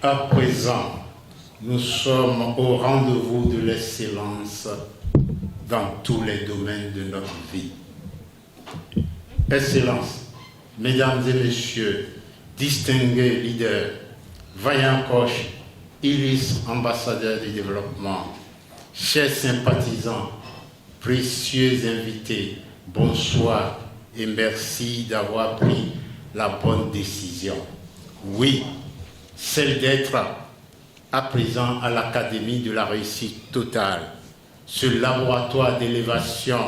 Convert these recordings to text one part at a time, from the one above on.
À présent, nous sommes au rendez-vous de l'excellence dans tous les domaines de notre vie. Excellence, mesdames et messieurs, distingués leaders, vaillants coachs, illustres ambassadeurs du développement, chers sympathisants, précieux invités, bonsoir et merci d'avoir pris la bonne décision. Oui, celle d'être à présent à l'Académie de la réussite totale, ce laboratoire d'élévation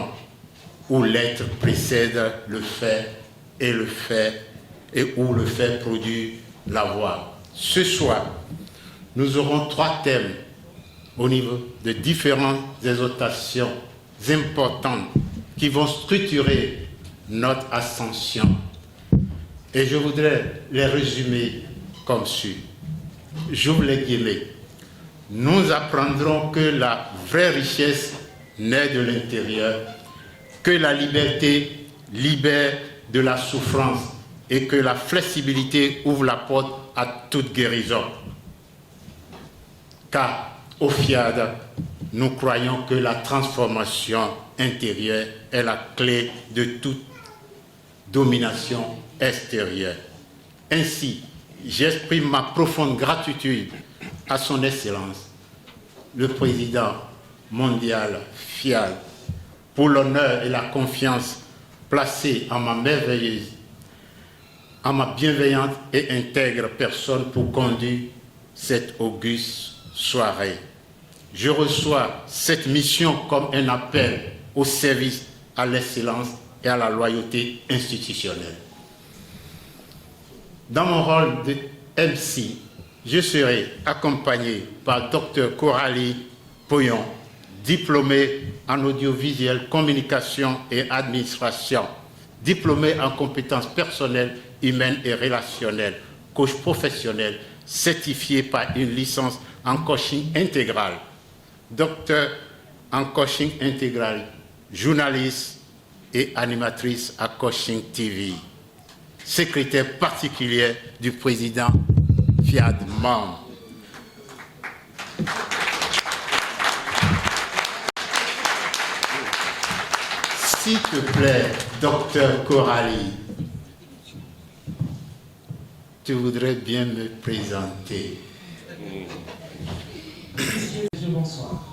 où l'être précède le fait et où le fait produit l'avoir. Ce soir, nous aurons 3 thèmes au niveau de différentes exhortations importantes qui vont structurer notre ascension. Et je voudrais les résumer comme suit. J'ouvre les guillemets. Nous apprendrons que la vraie richesse naît de l'intérieur, que la liberté libère de la souffrance et que la flexibilité ouvre la porte à toute guérison. Car au FIAD, nous croyons que la transformation intérieure est la clé de toute domination extérieure. Ainsi, j'exprime ma profonde gratitude à son Excellence, le Président mondial FIAD, pour l'honneur et la confiance placée en ma bienveillante et intègre personne pour conduire cette auguste soirée. Je reçois cette mission comme un appel au service à l'excellence et à la loyauté institutionnelle. Dans mon rôle de MC, je serai accompagné par Dr Coralie Poyon, diplômée en audiovisuel, communication et administration, diplômée en compétences personnelles, humaines et relationnelles, coach professionnel, certifié par une licence en coaching intégral, docteur en coaching intégral, journaliste et animatrice à Coaching TV, secrétaire particulière du président FIAD membre. S'il te plaît, docteur Coralie, tu voudrais bien me présenter. Bonsoir.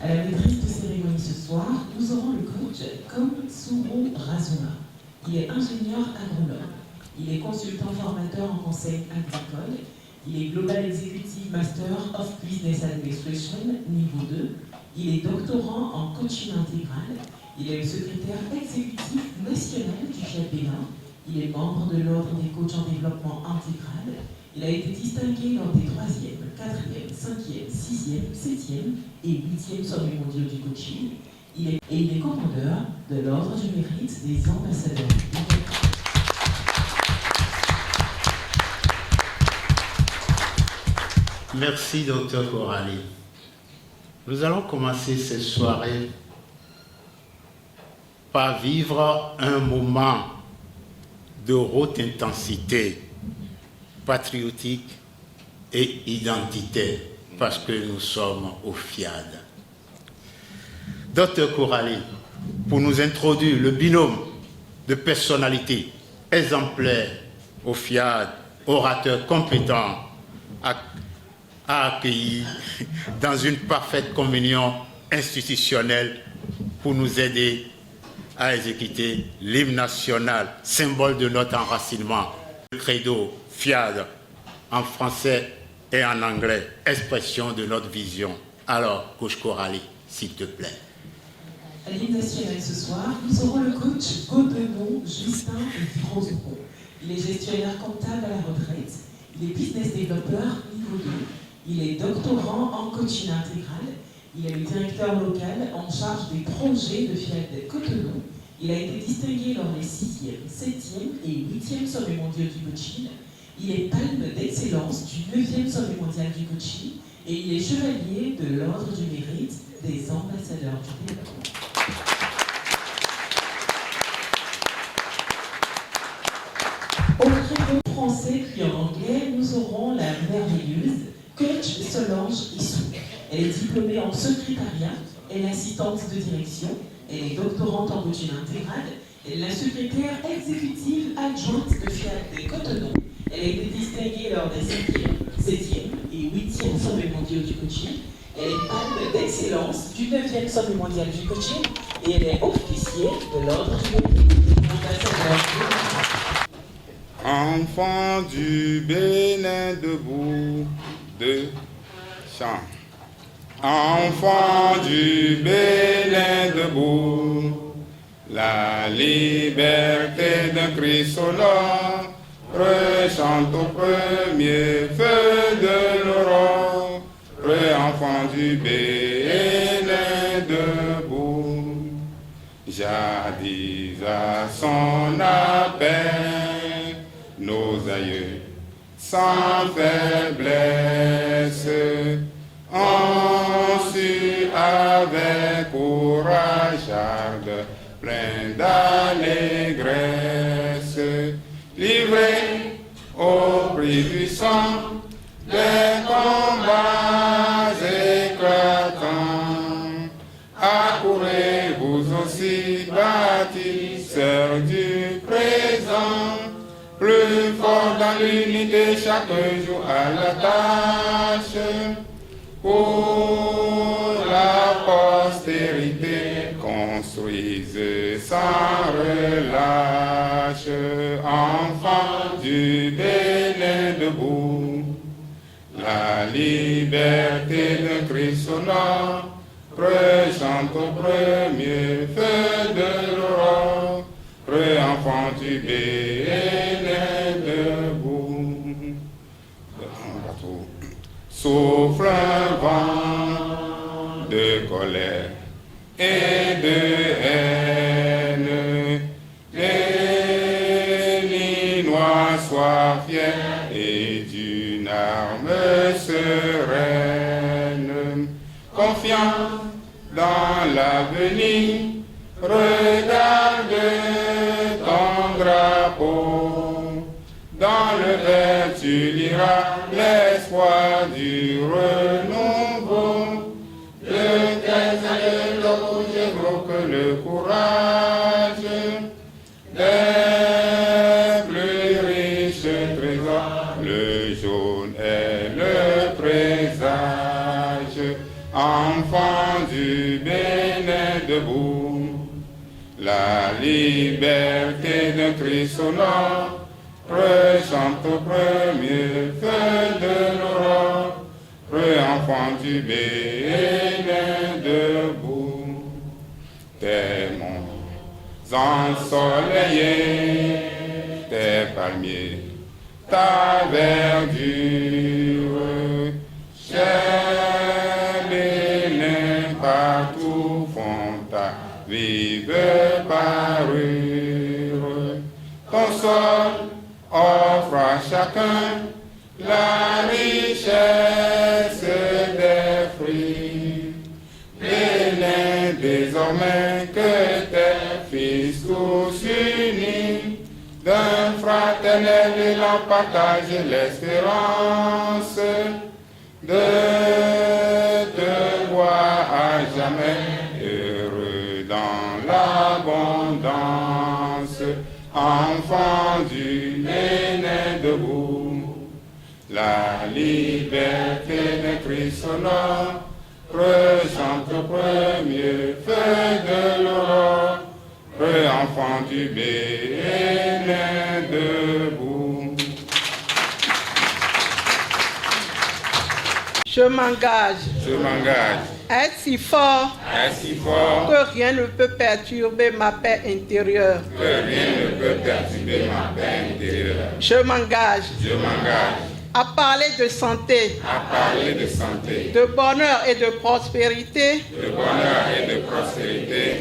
À la maîtrise de cérémonie ce soir, nous aurons le coach Komtsuru Razuma. Il est ingénieur agronome. Il est consultant formateur en conseil agricole. Il est Global Executive Master of Business Administration niveau 2. Il est doctorant en coaching intégral. Il est le secrétaire exécutif national du FIAD Bénin. Il est membre de l'Ordre des coachs en développement intégral. Il a été distingué lors des 3e, 4e, 5e, 6e, 7e et 8e sommets mondiaux du coaching. Il est commandeur de l'Ordre du mérite des ambassadeurs. Merci, docteur Coralie. Nous allons commencer cette soirée par vivre un moment de haute intensité, patriotique et identitaire, parce que nous sommes au FIAD. Docteur Coralie, pour nous introduire le binôme de personnalités exemplaires au FIAD, orateur compétent, a accueilli dans une parfaite communion institutionnelle pour nous aider à exécuter l'hymne national, symbole de notre enracinement, le credo FIAD en français et en anglais, expression de notre vision. Alors, coach Coralie, s'il te plaît. À l'hymne national ce soir, nous aurons le coach Godenon Justin Frozon. Il est gestionnaire comptable à la retraite. Il est business développeur niveau 2. Il est doctorant en coaching intégral. Il est le directeur local en charge des projets de FIAD Cotonou. Il a été distingué lors des 6e, 7e et 8e sommets mondiaux du coaching. Il est palme d'excellence du 9e sommet mondial du coaching et il est chevalier de l'Ordre du mérite des ambassadeurs du développement. Auprès pour français puis en anglais, nous aurons la merveilleuse coach Solange Issou. Elle est diplômée en secrétariat, elle est assistante de direction, elle est doctorante en coaching intégral, elle est la secrétaire exécutive adjointe de FIAC des Cotonou. Elle a été distinguée lors des 5e, 7e et 8e sommets mondiaux du coaching. Elle est palme d'excellence du 9e sommet mondial du coaching et elle est officière de l'ordre du mérite. Enfants du Bénin debout de chant. Enfants du Bénin debout, la liberté d'un Christ sonore rechante au premier feu de l'aurore. Enfants du Bénin debout, jadis à son appel, nos aïeux sans faiblesse ont su avec courage arde, plein d'allégresse, livrés au prix du sang des combats éclatants. Accourez vous aussi, bâtisseurs du présent, plus fort dans l'unité chaque jour à la tâche, pour la postérité construise sans relâche. Enfants du Bénin debout, la liberté de Christ sonore rechante au premier feu de l'aurore. Enfants du Bénin debout, souffle un vent de colère et de haine. Les Ninois soient fiers et d'une arme sereine, confiants dans l'avenir. Regarde ton drapeau, dans le vert tu liras l'espoir du renouveau. Le quinze le rouge évoque le courage des plus riches trésors. Le jaune est le présage. Enfants du Bénin debout, la liberté de Christ sonore rechante au premier feu de l'aurore. Enfants du Bénin debout, tes monts ensoleillés, tes palmiers, ta verdure, cher Bénin, partout font ta vive parure. Ton sol offre à chacun la richesse des fruits. Bénin, désormais que tes fils tous unis, d'un fraternel élan partagent l'espérance de te voir à jamais heureux dans l'abondance. Enfants du Bénin debout, la liberté de Christ sonore rechante au premier feu de l'aurore. Enfants du Bénin debout. Je m'engage à être si fort que rien ne peut perturber ma paix intérieure. Je m'engage à parler de santé, de bonheur et de prospérité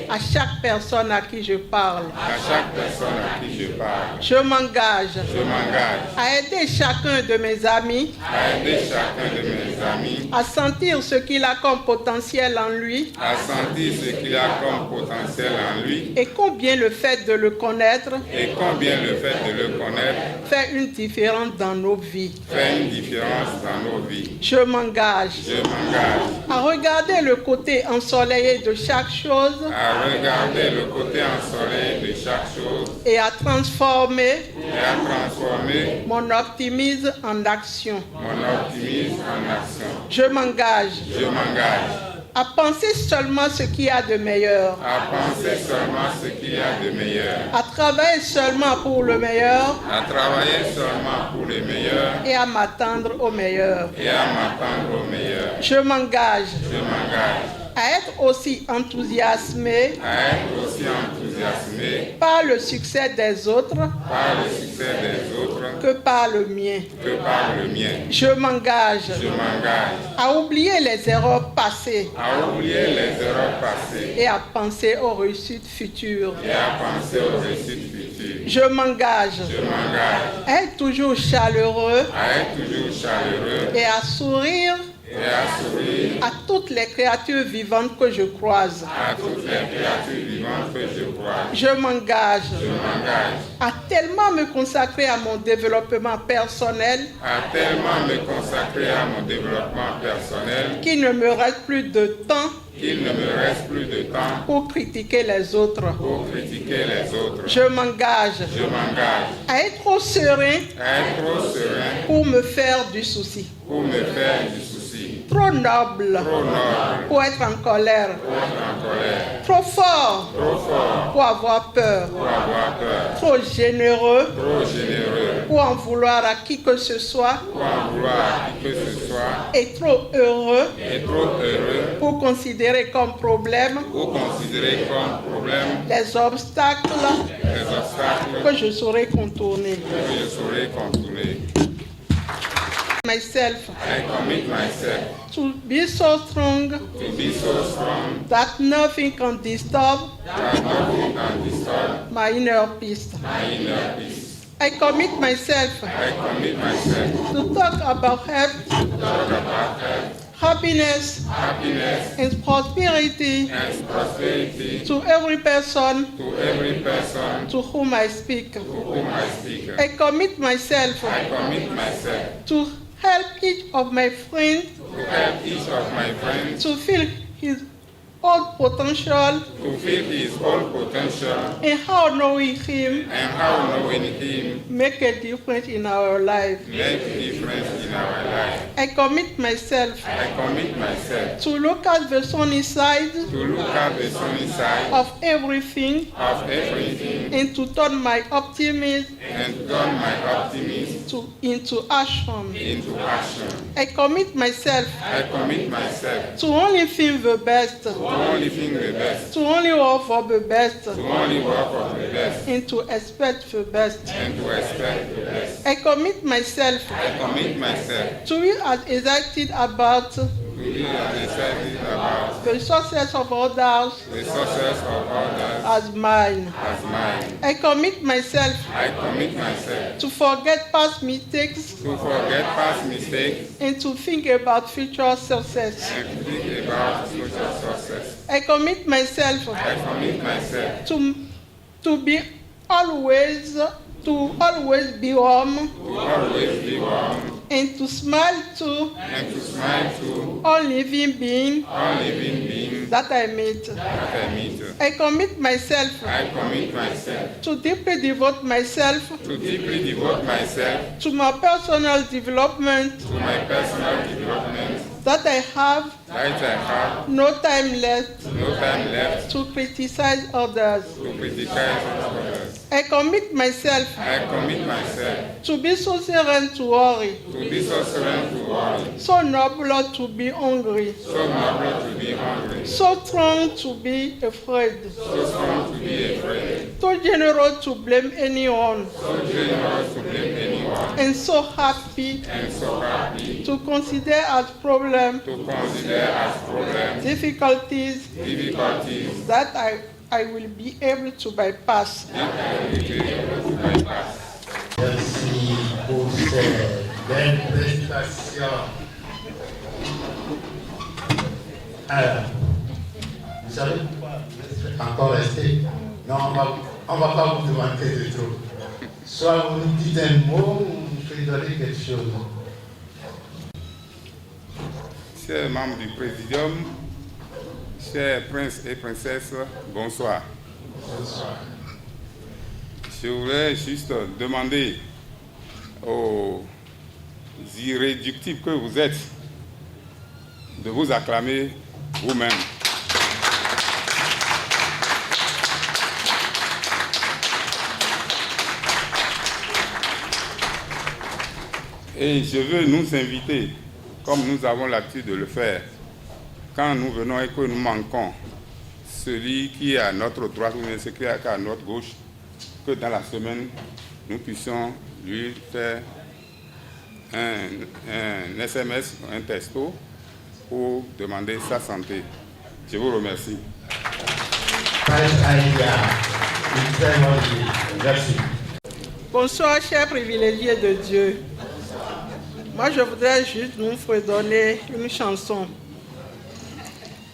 à chaque personne à qui je parle. Je m'engage à aider chacun de mes amis à sentir ce qu'il a comme potentiel en lui et combien le fait de le connaître fait une différence dans nos vies. Je m'engage à regarder le côté ensoleillé de chaque chose et à transformer mon optimisme en action. Je m'engage à penser seulement ce qu'il y a de meilleur, à travailler seulement pour le meilleur et à m'attendre au meilleur. Je m'engage à être aussi enthousiasmé par le succès des autres que par le mien. Je m'engage à oublier les erreurs passées et à penser aux réussites futures. Je m'engage à être toujours chaleureux et à sourire à toutes les créatures vivantes que je croise. Je m'engage à tellement me consacrer à mon développement personnel qu'il ne me reste plus de temps pour critiquer les autres. Je m'engage à être trop serein pour me faire du souci. Trop noble pour être en colère. Trop fort pour avoir peur. Trop généreux pour en vouloir à qui que ce soit. Et trop heureux pour considérer comme problème les obstacles que je saurais contourner. I commit myself to be so strong that nothing can disturb my inner peace. I commit myself to talk about health, happiness and prosperity to every person to whom I speak. I commit myself to help each of my friends to feel his own potential and how knowing him make a difference in our life. I commit myself to look at the sunny side of everything and to turn my optimism into action. I commit myself to only think the best, to only work for the best, and to expect the best. I commit myself to be as excited about the success of others as mine. I commit myself to forget past mistakes and to think about future success. I commit myself to always be warm and to smile to all living beings that I meet. I commit myself to deeply devote myself to my personal development, that I have no time left to criticize others. I commit myself to be so serene to worry, so noble to be hungry, so strong to be afraid, so generous to blame anyone, and so happy to consider as problems, difficulties that I will be able to bypass. Merci pour ces belles prestations. Alors, vous savez pourquoi vous êtes encore resté? Non, on ne va pas vous demander de trop. Soit vous nous dites un mot ou vous faites donner quelque chose. Chers membres du Présidium, chers princes et princesses, bonsoir. Bonsoir. Je voulais juste demander aux irréductibles que vous êtes de vous acclamer vous-même. Et je veux nous inviter, comme nous avons l'habitude de le faire, quand nous venons et que nous manquons celui qui est à notre droite ou celui qui est à notre gauche, que dans la semaine, nous puissions lui faire un SMS, un texto pour demander sa santé. Je vous remercie. Merci. Bonsoir, chers privilégiés de Dieu. Moi, je voudrais juste nous fredonner une chanson.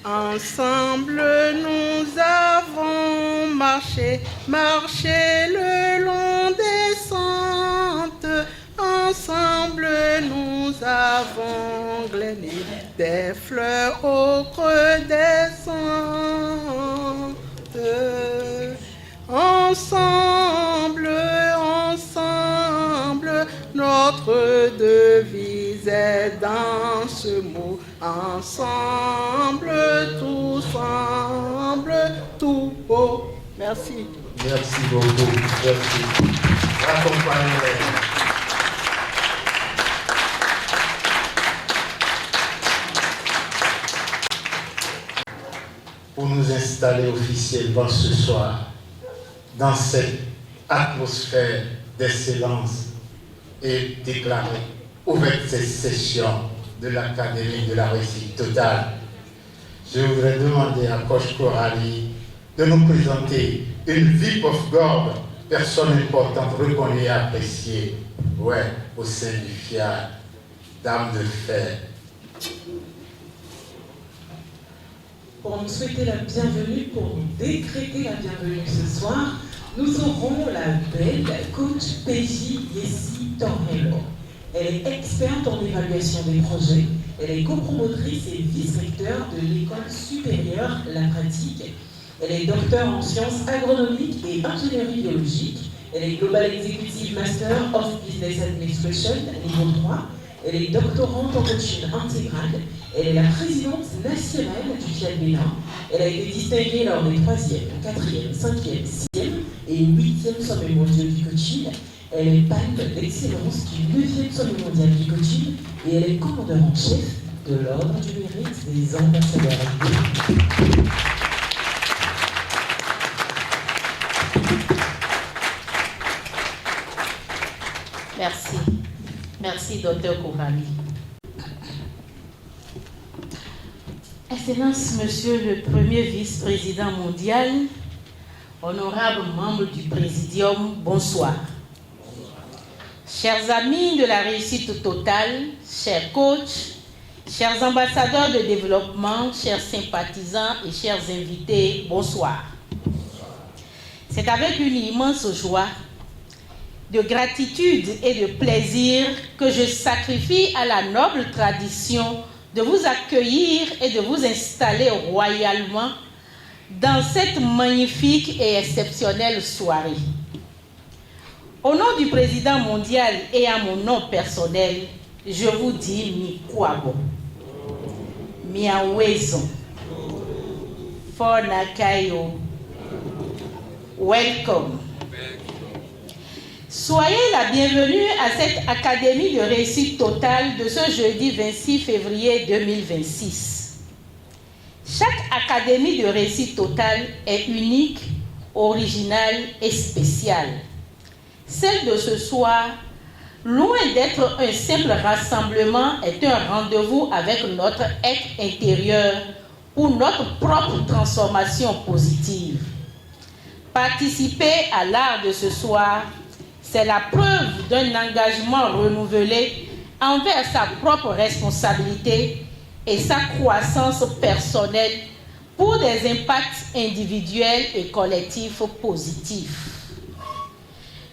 Ensemble, nous avons marché le long des sentes. Ensemble, nous avons glané des fleurs au creux des sentes. Ensemble, notre devise est dans ce mot. Ensemble, tous ensemble, tout beau. Merci. Merci beaucoup. Merci. Accompagnez-les. Pour nous installer officiellement ce soir dans cette atmosphère d'excellence et déclarer ouverte cette session de l'Académie de la réussite totale. Je voudrais demander à Coach Corali de nous présenter une VIP of God, personne importante, reconnue et appréciée, au sein du FIAD, dame de fer. Pour nous souhaiter la bienvenue, pour nous décréter la bienvenue ce soir, nous aurons la belle coach PJ Yessi Torhello. Elle est experte en évaluation des projets. Elle est copromotrice et vice-recteur de l'école supérieure La Pratique. Elle est docteur en sciences agronomiques et ingénierie biologique. Elle est Global Executive Master of Business Administration, niveau 3. Elle est doctorante en coaching intégral. Elle est la présidente nationale du FIAD Bénin. Elle a été distinguée lors des 3e, 4e, 5e, 6e et 8e sommets mondiaux du coaching. Elle est palme d'excellence du 9e sommet mondial du coaching et elle est commandeur en chef de l'Ordre du mérite des ambassadeurs. Merci. Merci, Dr. Corali. Excellence, Monsieur le Premier Vice-Président mondial, honorables membres du Présidium, bonsoir. Chers amis de la réussite totale, chers coachs, chers ambassadeurs de développement, chers sympathisants et chers invités, bonsoir. C'est avec une immense joie, de gratitude et de plaisir que je sacrifie à la noble tradition de vous accueillir et de vous installer royalement dans cette magnifique et exceptionnelle soirée. Au nom du président mondial et à mon nom personnel, je vous dis Mikwabo, Miawezo, Fornakayo, welcome. Soyez la bienvenue à cette Académie de réussite totale de ce jeudi 26 février 2026. Chaque Académie de réussite totale est unique, originale et spéciale. Celle de ce soir loin d'être un simple rassemblement, est un rendez-vous avec notre être intérieur pour notre propre transformation positive. Participer à l'art de ce soir, c'est la preuve d'un engagement renouvelé envers sa propre responsabilité et sa croissance personnelle pour des impacts individuels et collectifs positifs.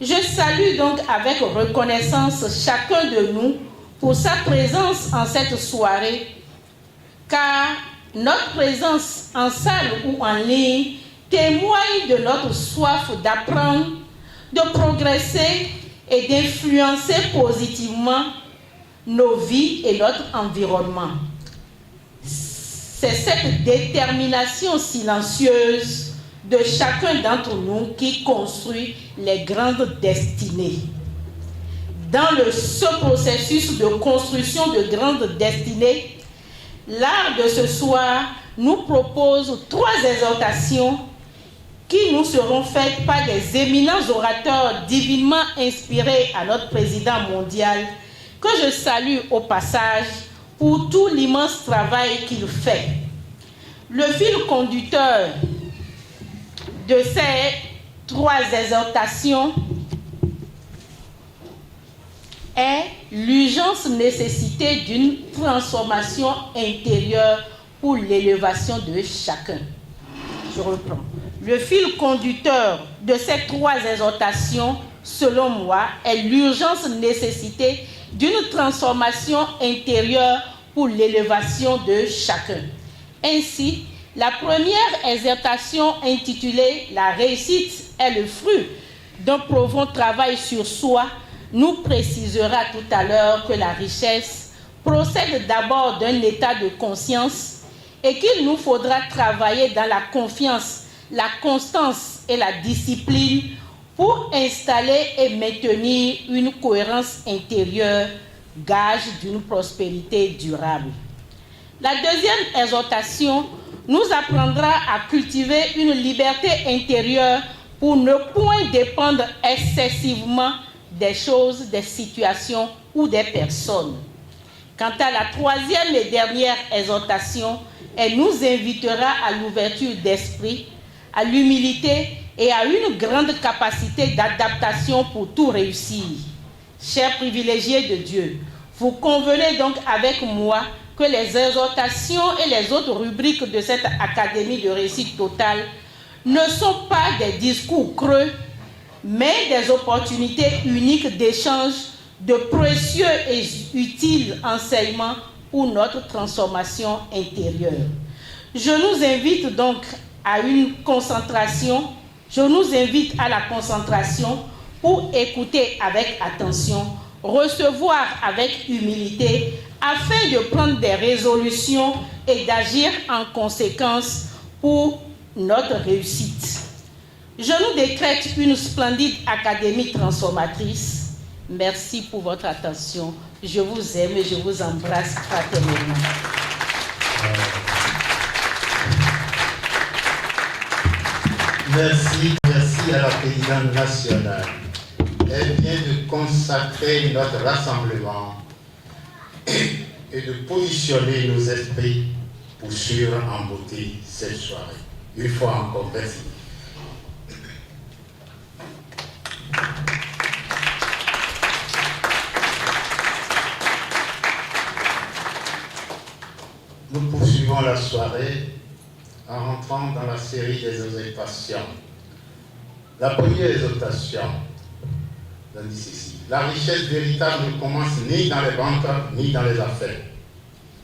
Je salue donc avec reconnaissance chacun de nous pour sa présence en cette soirée, car notre présence en salle ou en ligne témoigne de notre soif d'apprendre, de progresser et d'influencer positivement nos vies et notre environnement. C'est cette détermination silencieuse de chacun d'entre nous qui construit les grandes destinées. Dans ce processus de construction de grandes destinées, l'art de ce soir nous propose 3 exhortations qui nous seront faites par des éminents orateurs divinement inspirés à notre président mondial, que je salue au passage pour tout l'immense travail qu'il fait. Le fil conducteur de ces 3 exhortations est l'urgente nécessité d'une transformation intérieure pour l'élévation de chacun. Je reprends. Le fil conducteur de ces 3 exhortations, selon moi, est l'urgente nécessité d'une transformation intérieure pour l'élévation de chacun. Ainsi, la première exhortation intitulée « La réussite est le fruit d'un profond travail sur soi » nous précisera tout à l'heure que la richesse procède d'abord d'un état de conscience et qu'il nous faudra travailler dans la confiance, la constance et la discipline pour installer et maintenir une cohérence intérieure, gage d'une prospérité durable. La deuxième exhortation nous apprendra à cultiver une liberté intérieure pour ne point dépendre excessivement des choses, des situations ou des personnes. Quant à la troisième et dernière exhortation, elle nous invitera à l'ouverture d'esprit, à l'humilité et à une grande capacité d'adaptation pour tout réussir. Chers privilégiés de Dieu, vous convenez donc avec moi que les exhortations et les autres rubriques de cette Académie de réussite totale ne sont pas des discours creux, mais des opportunités uniques d'échange de précieux et utiles enseignements pour notre transformation intérieure. Je nous invite donc à une concentration, je nous invite à la concentration pour écouter avec attention, recevoir avec humilité, afin de prendre des résolutions et d'agir en conséquence pour notre réussite. Je nous décrète une splendide académie transformatrice. Merci pour votre attention. Je vous aime et je vous embrasse fraternellement. Merci à la présidente nationale. Elle vient de consacrer notre rassemblement et de positionner nos esprits pour suivre en beauté cette soirée. Une fois encore, merci. Nous poursuivons la soirée en rentrant dans la série des exhortations. La première exhortation dit ceci: la richesse véritable ne commence ni dans les banques ni dans les affaires.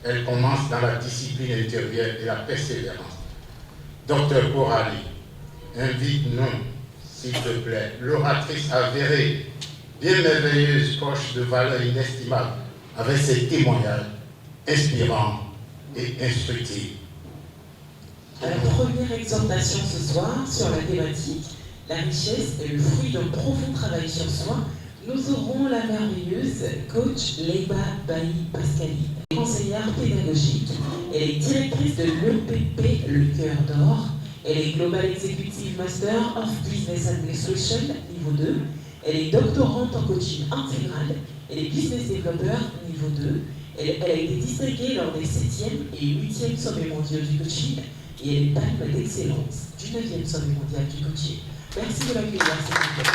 Elle commence dans la discipline intérieure et la persévérance. Docteur Coralie, invite-nous, s'il te plaît, l'oratrice avérée, bien merveilleuse, proche de valeurs inestimables, avec ses témoignages inspirants et instructifs. La première exhortation ce soir sur la thématique « La richesse est le fruit d'un profond travail sur soi », nous aurons la merveilleuse coach Leiba Bailly Pascali, conseillère pédagogique. Elle est directrice de l'EPP Le Cœur d'Or. Elle est Global Executive Master of Business Administration niveau 2. Elle est doctorante en coaching intégral. Elle est business developer niveau 2. Elle a été distinguée lors des 7e et 8e sommets mondiaux du coaching. Et elle est palme d'excellence du 9e sommet mondial du coaching. Merci de l'accueillir, s'il vous plaît.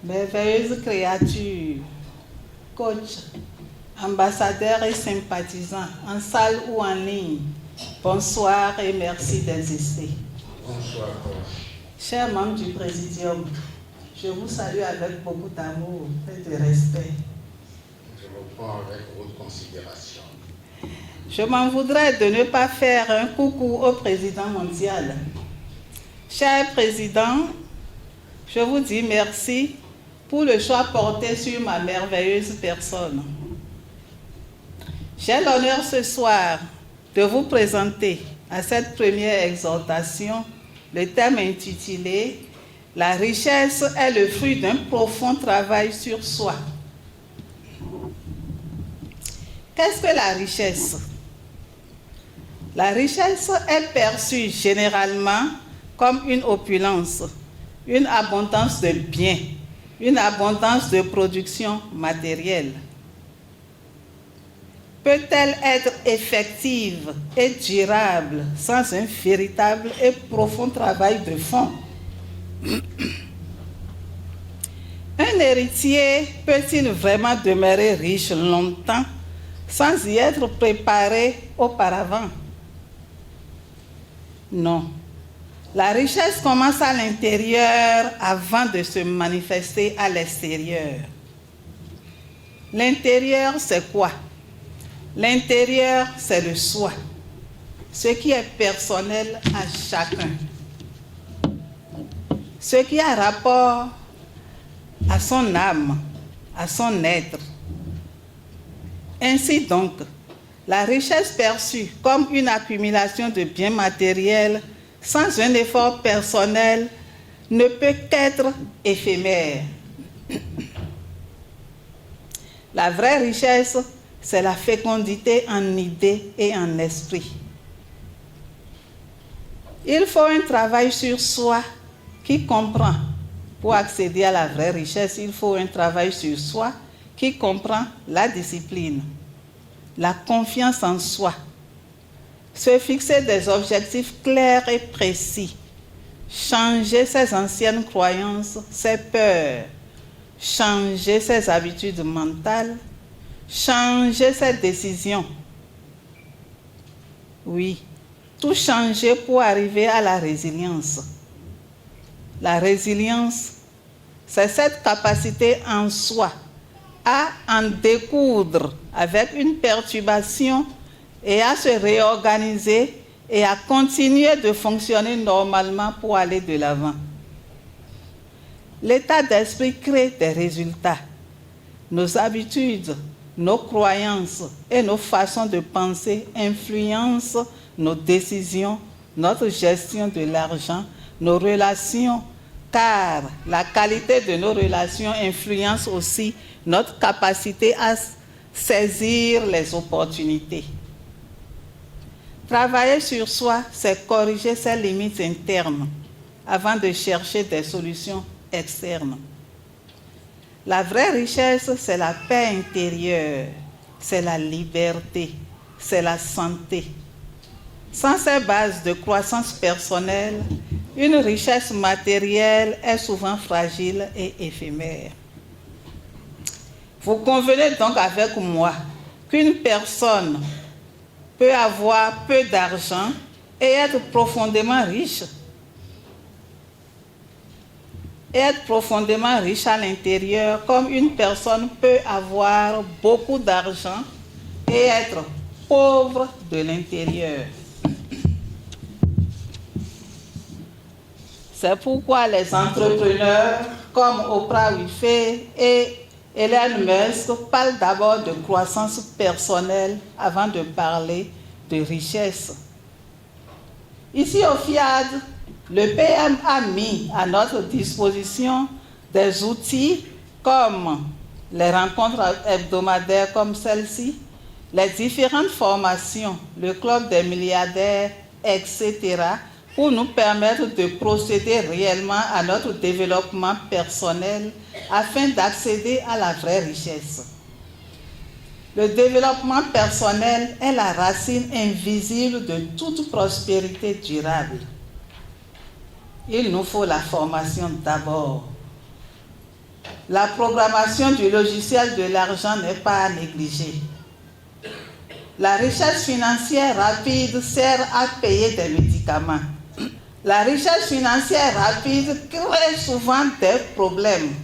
Merveilleuse créature, coach, ambassadeur et sympathisant, en salle ou en ligne, bonsoir et merci d'exister. Bonsoir. Chers membres du Présidium, je vous salue avec beaucoup d'amour et de respect. Je vous prends avec haute considération. Je m'en voudrais de ne pas faire un coucou au Président mondial. Cher Président, je vous dis merci pour le choix porté sur ma merveilleuse personne. J'ai l'honneur ce soir de vous présenter à cette première exhortation le thème intitulé « La richesse est le fruit d'un profond travail sur soi ». Qu'est-ce que la richesse? La richesse est perçue généralement comme une opulence, une abondance de biens, une abondance de production matérielle. Peut-elle être effective et durable sans un véritable et profond travail de fond? Un héritier peut-il vraiment demeurer riche longtemps sans y être préparé auparavant? Non. La richesse commence à l'intérieur avant de se manifester à l'extérieur. L'intérieur, c'est quoi? L'intérieur, c'est le soi, ce qui est personnel à chacun, ce qui a rapport à son âme, à son être. Ainsi donc, la richesse perçue comme une accumulation de biens matériels sans un effort personnel ne peut qu'être éphémère. La vraie richesse, c'est la fécondité en idées et en esprit. Il faut un travail sur soi qui comprend, pour accéder à la vraie richesse, il faut un travail sur soi qui comprend la discipline, la confiance en soi, se fixer des objectifs clairs et précis, changer ses anciennes croyances, ses peurs, changer ses habitudes mentales, changer ses décisions. Oui, tout changer pour arriver à la résilience. La résilience, c'est cette capacité en soi à en découdre avec une perturbation et à se réorganiser et à continuer de fonctionner normalement pour aller de l'avant. L'état d'esprit crée des résultats. Nos habitudes, nos croyances et nos façons de penser influencent nos décisions, notre gestion de l'argent, nos relations, car la qualité de nos relations influence aussi notre capacité à saisir les opportunités. Travailler sur soi, c'est corriger ses limites internes avant de chercher des solutions externes. La vraie richesse, c'est la paix intérieure, c'est la liberté, c'est la santé. Sans ces bases de croissance personnelle, une richesse matérielle est souvent fragile et éphémère. Vous convenez donc avec moi qu'une personne peut avoir peu d'argent et être profondément riche. Être profondément riche à l'intérieur, comme une personne peut avoir beaucoup d'argent et être pauvre de l'intérieur. C'est pourquoi les entrepreneurs comme Oprah Winfrey et Elon Musk parlent d'abord de croissance personnelle avant de parler de richesse. Ici au FIAD, le PM a mis à notre disposition des outils comme les rencontres hebdomadaires comme celle-ci, les différentes formations, le club des milliardaires etc., pour nous permettre de procéder réellement à notre développement personnel afin d'accéder à la vraie richesse. Le développement personnel est la racine invisible de toute prospérité durable. Il nous faut la formation d'abord. La programmation du logiciel de l'argent n'est pas à négliger. La richesse financière rapide sert à payer des médicaments. La richesse financière rapide crée souvent des problèmes.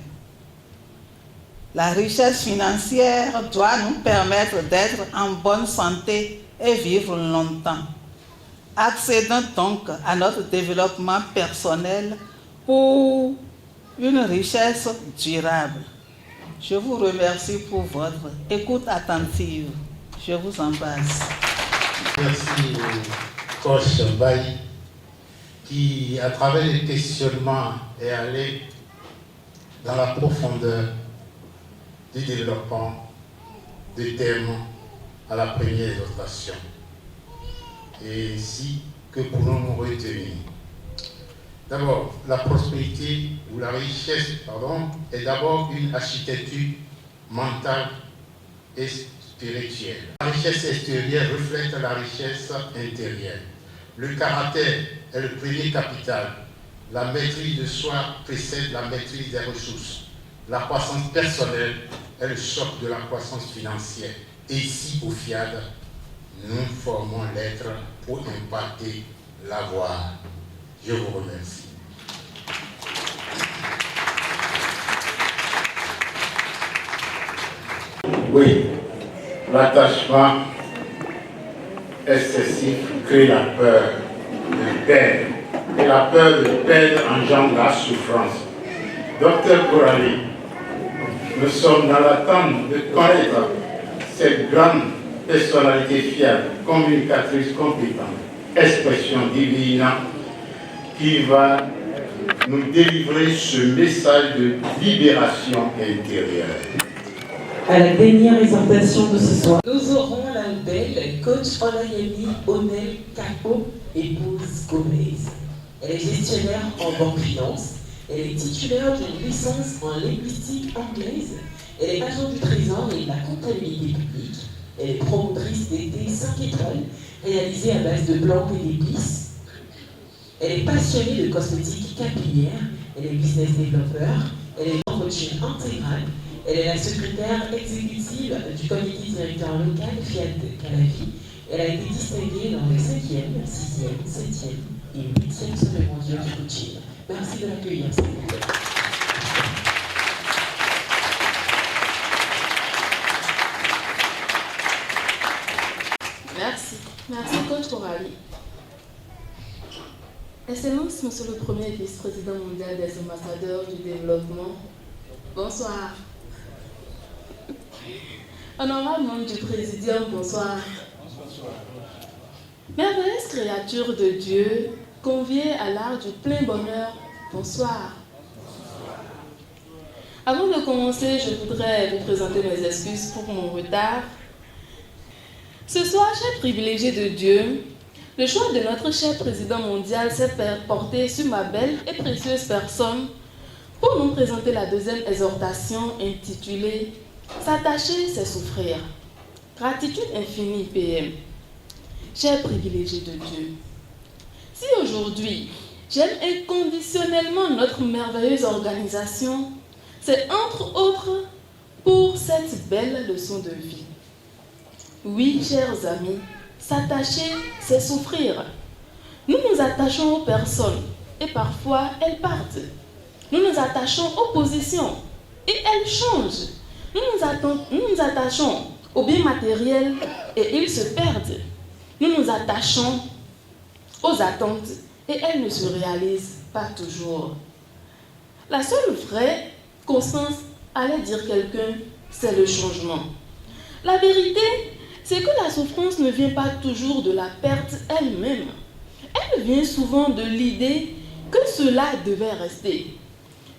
La richesse financière doit nous permettre d'être en bonne santé et vivre longtemps. Accédons donc à notre développement personnel pour une richesse durable. Je vous remercie pour votre écoute attentive. Je vous embrasse. Merci au coach Baye qui, à travers les questionnements, est allé dans la profondeur du développement des thèmes à la première exhortation. Et ainsi que pourrons-nous retenir? D'abord, la prospérité ou la richesse, est d'abord une architecture mentale et spirituelle. La richesse extérieure reflète la richesse intérieure. Le caractère est le premier capital. La maîtrise de soi précède la maîtrise des ressources. La croissance personnelle est le socle de la croissance financière. Et ici, au FIAD, nous formons l'être pour impacter l'avoir. Je vous remercie. Oui, l'attachement excessif crée la peur de perdre. Et la peur de perdre engendre la souffrance. Docteur Corali, nous sommes dans l'attente de connaître cette grande personnalité fiable, communicatrice compétente, expression divine qui va nous délivrer ce message de libération intérieure. À la dernière exhortation de ce soir, nous aurons la belle coach Olayemi Onel Capo, épouse Gomez. Elle est gestionnaire en banque finance. Elle est titulaire d'une licence en linguistique anglaise. Elle est agent du trésor et de la comptabilité publique. Elle est promotrice d'été 5 étoiles, réalisée à base de blanc et d'épices. Elle est passionnée de cosmétiques capillaires. Elle est business développeur. Elle est en coaching intégral. Elle est la secrétaire exécutive du comité directeur local Fiat Calavi. Elle a été distinguée dans les 5e, 6e, 7e et 8e sommet mondial du coaching. Merci de l'accueillir, s'il vous plaît. Merci coach Corali. Excellence, Monsieur le Premier Vice-président mondial des ambassadeurs du développement, bonsoir. Honorable membre du Présidium, bonsoir. Merveilleuse créature de Dieu, conviée à l'art du plein bonheur, bonsoir. Avant de commencer, je voudrais vous présenter mes excuses pour mon retard. Ce soir, cher privilégié de Dieu, le choix de notre cher président mondial s'est porté sur ma belle et précieuse personne pour nous présenter la deuxième exhortation intitulée « S'attacher, c'est souffrir ». Gratitude infinie, PM. Cher privilégié de Dieu, si aujourd'hui j'aime inconditionnellement notre merveilleuse organisation, c'est entre autres pour cette belle leçon de vie. Oui, chers amis, s'attacher, c'est souffrir. Nous nous attachons aux personnes et parfois elles partent. Nous nous attachons aux positions et elles changent. Nous nous attachons aux biens matériels et ils se perdent. Nous nous attachons aux attentes et elles ne se réalisent pas toujours. La seule vraie constance, allait dire quelqu'un, c'est le changement. La vérité, c'est que la souffrance ne vient pas toujours de la perte elle-même. Elle vient souvent de l'idée que cela devait rester,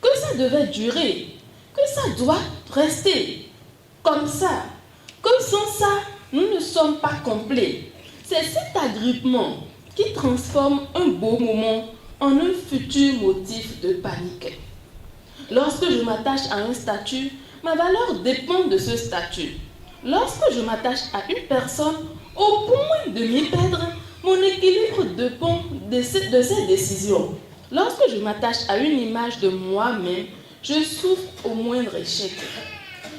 que ça devait durer, que ça doit rester comme ça, que sans ça, nous ne sommes pas complets. C'est cet agrippement qui transforme un beau moment en un futur motif de panique. Lorsque je m'attache à un statut, ma valeur dépend de ce statut. Lorsque je m'attache à une personne, au point de m'y perdre, mon équilibre dépend de ses décisions. Lorsque je m'attache à une image de moi-même, je souffre au moindre échec.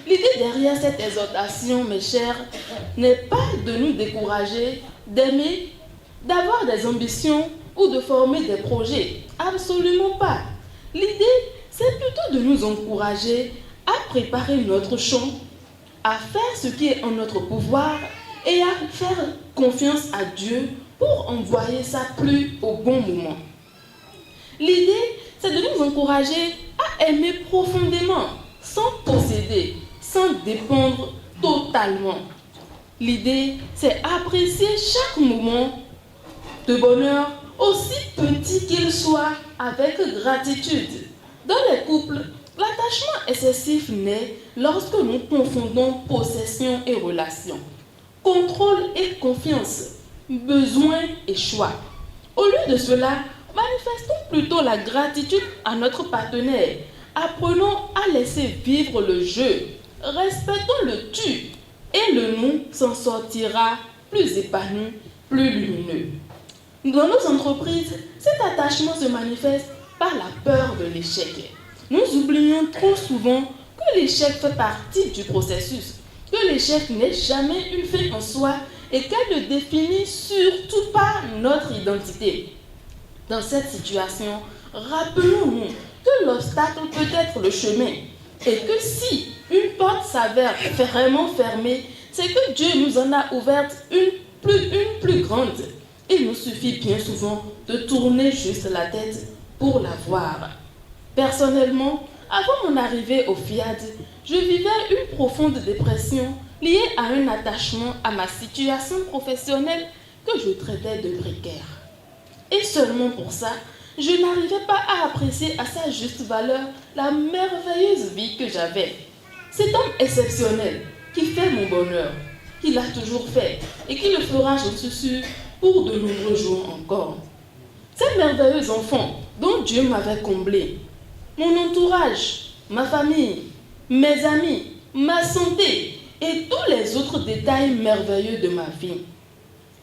L'idée derrière cette exhortation, mes chers, n'est pas de nous décourager, d'aimer, d'avoir des ambitions ou de former des projets. Absolument pas. L'idée, c'est plutôt de nous encourager à préparer notre champ, à faire ce qui est en notre pouvoir et à faire confiance à Dieu pour envoyer sa pluie au bon moment. L'idée, c'est de nous encourager à aimer profondément, sans posséder, sans dépendre totalement. L'idée, c'est apprécier chaque moment de bonheur, aussi petit qu'il soit, avec gratitude. Dans les couples, l'attachement excessif naît lorsque nous confondons possession et relation, contrôle et confiance, besoin et choix. Au lieu de cela, manifestons plutôt la gratitude à notre partenaire. Apprenons à laisser vivre le jeu. Respectons le tu et le nous s'en sortira plus épanoui, plus lumineux. Dans nos entreprises, cet attachement se manifeste par la peur de l'échec. Nous oublions trop souvent que l'échec fait partie du processus, que l'échec n'est jamais une fin en soi et qu'elle ne définit surtout pas notre identité. Dans cette situation, rappelons-nous que l'obstacle peut être le chemin et que si une porte s'avère vraiment fermée, c'est que Dieu nous en a ouvert une plus grande. Il nous suffit bien souvent de tourner juste la tête pour la voir. Personnellement, avant mon arrivée au FIAD, je vivais une profonde dépression liée à un attachement à ma situation professionnelle que je traitais de précaire. Et seulement pour ça, je n'arrivais pas à apprécier à sa juste valeur la merveilleuse vie que j'avais. Cet homme exceptionnel qui fait mon bonheur, qui l'a toujours fait et qui le fera, j'en suis sûre, pour de nombreux jours encore. Ces merveilleux enfants dont Dieu m'avait comblé, mon entourage, ma famille, mes amis, ma santé et tous les autres détails merveilleux de ma vie.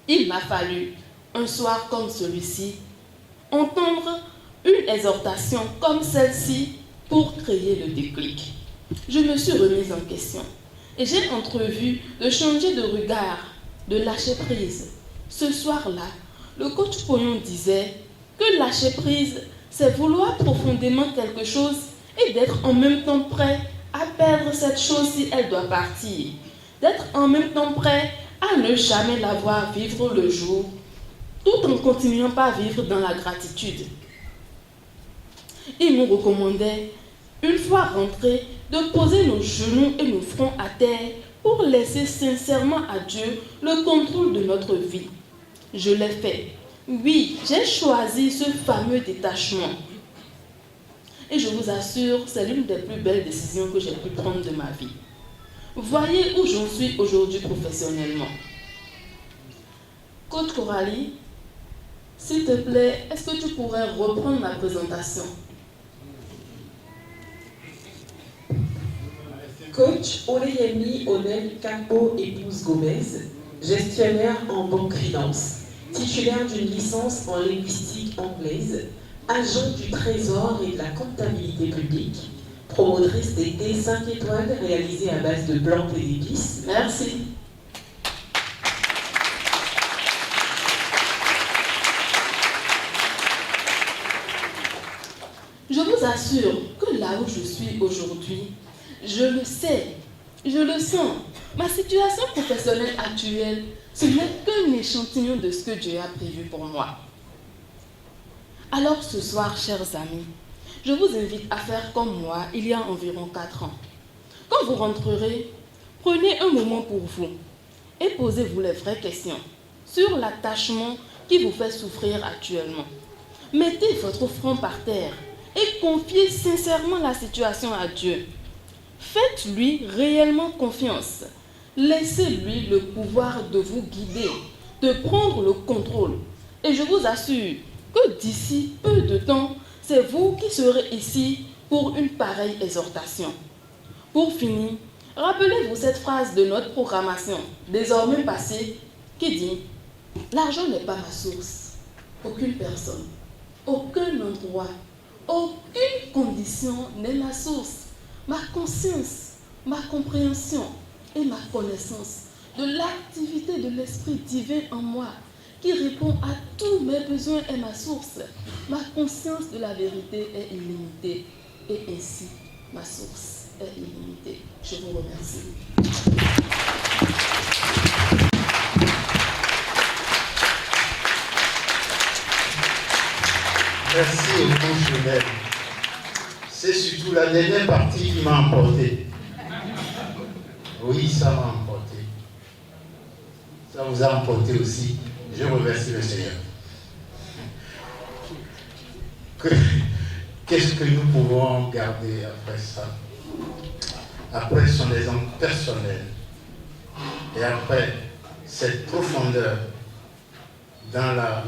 Il m'a fallu, un soir comme celui-ci, entendre une exhortation comme celle-ci pour créer le déclic. Je me suis remise en question et j'ai entrevu de changer de regard, de lâcher prise. Ce soir-là, le coach Pognon disait que lâcher prise, c'est vouloir profondément quelque chose et d'être en même temps prêt à perdre cette chose si elle doit partir. D'être en même temps prêt à ne jamais la voir vivre le jour, tout en continuant à vivre dans la gratitude. Il nous recommandait, une fois rentrés, de poser nos genoux et nos fronts à terre pour laisser sincèrement à Dieu le contrôle de notre vie. Je l'ai fait. Oui, j'ai choisi ce fameux détachement. Et je vous assure, c'est l'une des plus belles décisions que j'ai pu prendre de ma vie. Voyez où j'en suis aujourd'hui professionnellement. Coach Coralie, s'il te plaît, est-ce que tu pourrais reprendre ma présentation? Coach Oleyemi Onel Campo épouse Gomez, gestionnaire en banque finance, titulaire d'une licence en linguistique anglaise, agent du Trésor et de la comptabilité publique, promotrice des thés 5 étoiles réalisés à base de blanc et d'épices. Merci. Je vous assure que là où je suis aujourd'hui, je le sais, je le sens. Ma situation professionnelle actuelle, ce n'est qu'un échantillon de ce que Dieu a prévu pour moi. Alors ce soir, chers amis, je vous invite à faire comme moi il y a environ 4 ans. Quand vous rentrerez, prenez un moment pour vous et posez-vous les vraies questions sur l'attachement qui vous fait souffrir actuellement. Mettez votre front par terre et confiez sincèrement la situation à Dieu. Faites-lui réellement confiance. Laissez-lui le pouvoir de vous guider, de prendre le contrôle. Et je vous assure que d'ici peu de temps, c'est vous qui serez ici pour une pareille exhortation. Pour finir, rappelez-vous cette phrase de notre proclamation, désormais passée, qui dit « L'argent n'est pas ma source. Aucune personne, aucun endroit, aucune condition n'est ma source. Ma conscience, ma compréhension et ma connaissance de l'activité de l'Esprit divin en moi qui répond à tous mes besoins est ma source. Ma conscience de la vérité est illimitée et ainsi ma source est illimitée. » Je vous remercie. Merci au fonctionnaire. C'est surtout la dernière partie qui m'a emporté. Oui, ça m'a emporté. Ça vous a emporté aussi. Je remercie le Seigneur. Qu'est-ce que nous pouvons garder après ça? Après son exemple personnel et après cette profondeur dans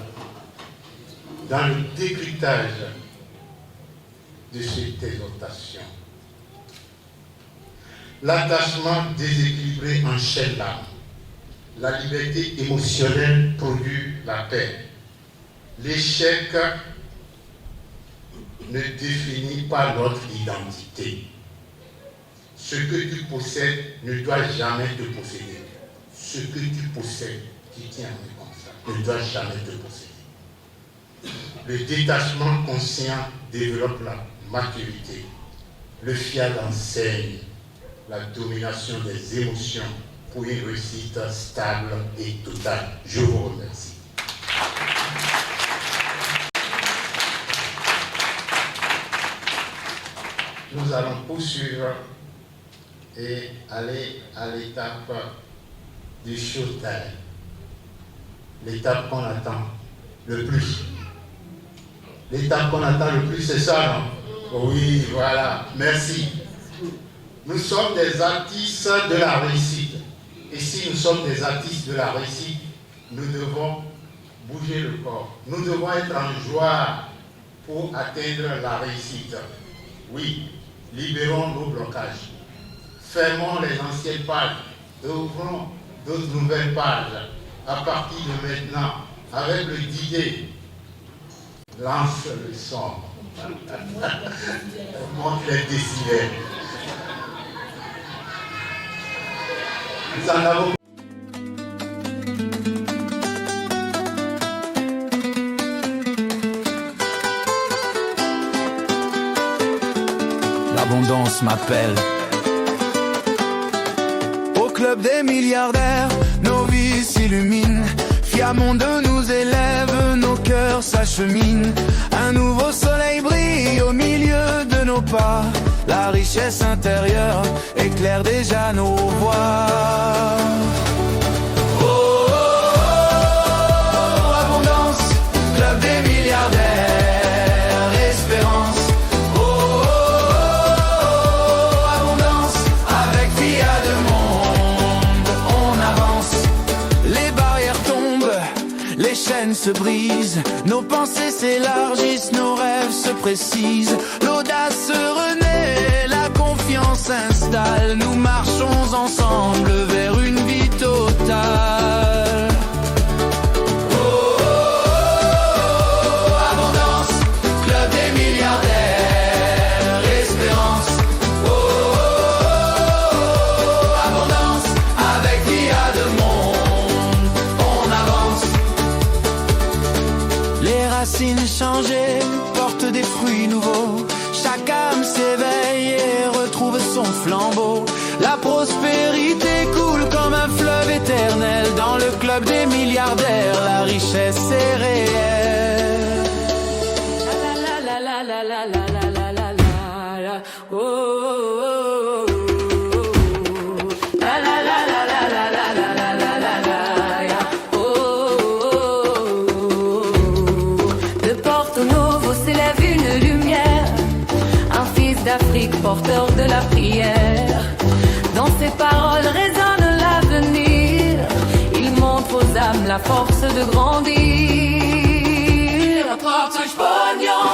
le décryptage de cette exhortation. L'attachement déséquilibré enchaîne l'âme. La liberté émotionnelle produit la paix. L'échec ne définit pas notre identité. Ce que tu possèdes ne doit jamais te posséder. Ce que tu possèdes, qui tient comme ça, ne doit jamais te posséder. Le détachement conscient développe la maturité. Le fiat enseigne la domination des émotions pour une réussite stable et totale. Je vous remercie. Nous allons poursuivre et aller à l'étape du showtime. L'étape qu'on attend le plus. L'étape qu'on attend le plus, c'est ça, non? Oui, voilà. Merci. Nous sommes des artistes de la réussite. Et si nous sommes des artistes de la réussite, nous devons bouger le corps. Nous devons être en joie pour atteindre la réussite. Oui, libérons nos blocages. Fermons les anciennes pages et ouvrons d'autres nouvelles pages à partir de maintenant avec le DJ. Lance le son. Monte les décibels. Nous en avons. L'abondance m'appelle. Au club des milliardaires, nos vies s'illuminent. Fiamment de nous élève, nos cœurs s'acheminent. Un nouveau soleil brille au milieu de nos pas. La richesse intérieure éclaire déjà nos voies. Oh, oh, oh, oh, abondance, club des milliardaires, espérance. Oh, oh, oh, abondance, avec Via de Monde, on avance. Les barrières tombent, les chaînes se brisent, nos pensées s'élargissent, nos rêves se précisent, l'audace se renaît, la confiance s'installe, nous marchons ensemble vers une vie totale. Oh, oh, oh, abondance, club des milliardaires, espérance. Oh, oh, oh, abondance, avec Via de Monde, on avance. Les racines changées portent des fruits nouveaux. Chaque âme s'éveille et retrouve son flambeau. La prospérité coule comme un fleuve éternel. Dans le club des milliardaires, la richesse est réelle. La la la la la la la la la la la. Oh, oh, oh, oh. La la la la la la la la la la la la. Oh, oh, oh. De Porto Novo s'élève une lumière, un fils d'Afrique porteur de la prière. Dans ses paroles résonne l'avenir, il montre aux âmes la force de grandir. touche pognon,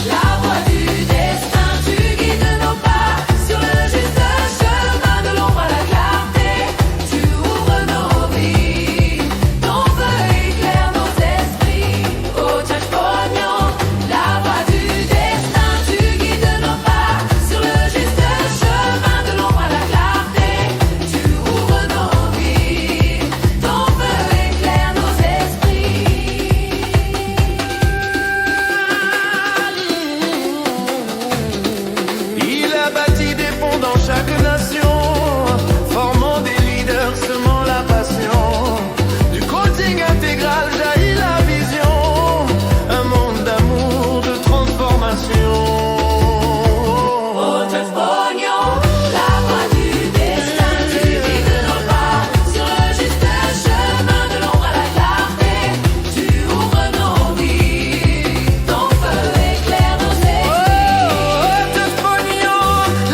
la voie du destin, tu guides nos pas sur le juste chemin de l'ombre à la clarté. Tu ouvres nos vies, ton feu éclaire nos esprits. Oh, touche pognon, la voie du destin, tu guides nos pas sur le juste chemin de l'ombre à la clarté. Tu ouvres nos vies, ton feu éclaire nos esprits. Il a bâti des ponts dans chaque nation, formant des leaders, semant la passion. Du coaching intégral jaillit la vision, un monde d'amour, de transformation. Oh, touche pognon, la voie du destin, tu guides nos pas sur le juste chemin de l'ombre à la clarté. Tu ouvres nos vies, ton feu éclaire nos esprits. Oh, touche pognon,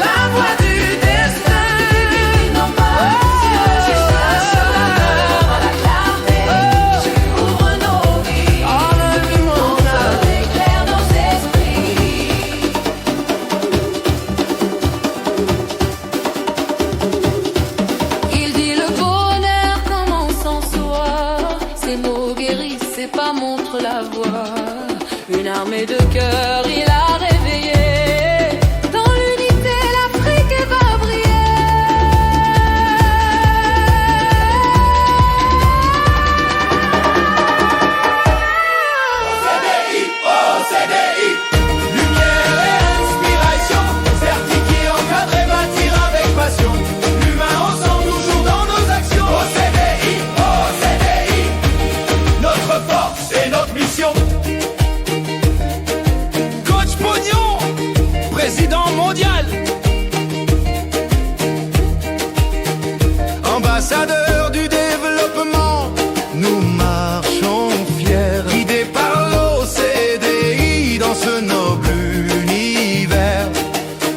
la voie du destin, Tu guides nos pas sur le juste chemin de l'ombre à la clarté. Tu ouvres nos vies, en un monde. ton feu éclaire nos esprits. Il dit le bonheur commence en soi. Ces mots guérissent, ses pas montrent la voie. Une armée de cœurs, il a réveillé. Dans l'unité, l'Afrique va briller. Lumière et inspiration, certifié, encadré, bâtir avec passion. L'humain ensemble toujours dans nos actions. OCDI, notre force et notre mission. Coach Pognon, président mondial, ambassadeur du développement, nous marchons fiers, guidés par l'OCDI dans ce noble univers.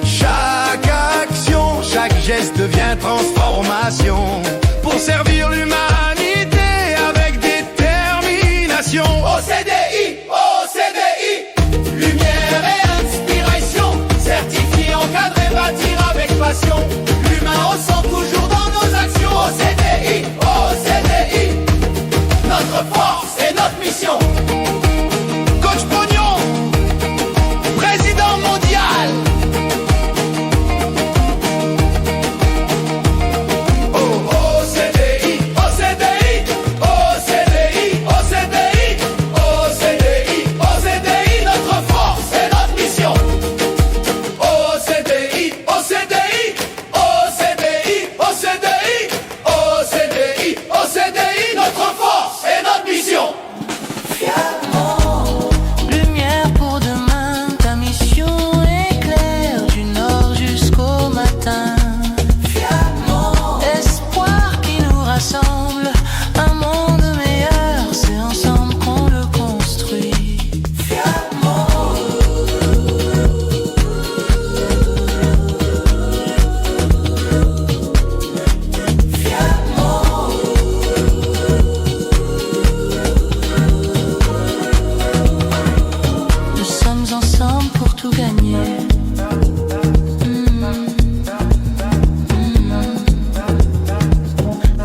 Chaque action, chaque geste devient transformation pour servir l'humanité avec détermination. OCDI, lumière et inspiration, certifié, encadré, bâtir avec passion. L'humain ressent toujours dans nos actions. OCDI, notre force et notre mission. Coach Pognon, président mondial. Oh, OCDI, notre force et notre mission. OCDI, notre force et notre mission. Lumière pour demain, ta mission est claire du nord jusqu'au matin. Espoir qui nous rassemble, un monde meilleur, c'est ensemble qu'on le construit. Nous sommes ensemble pour tout gagner.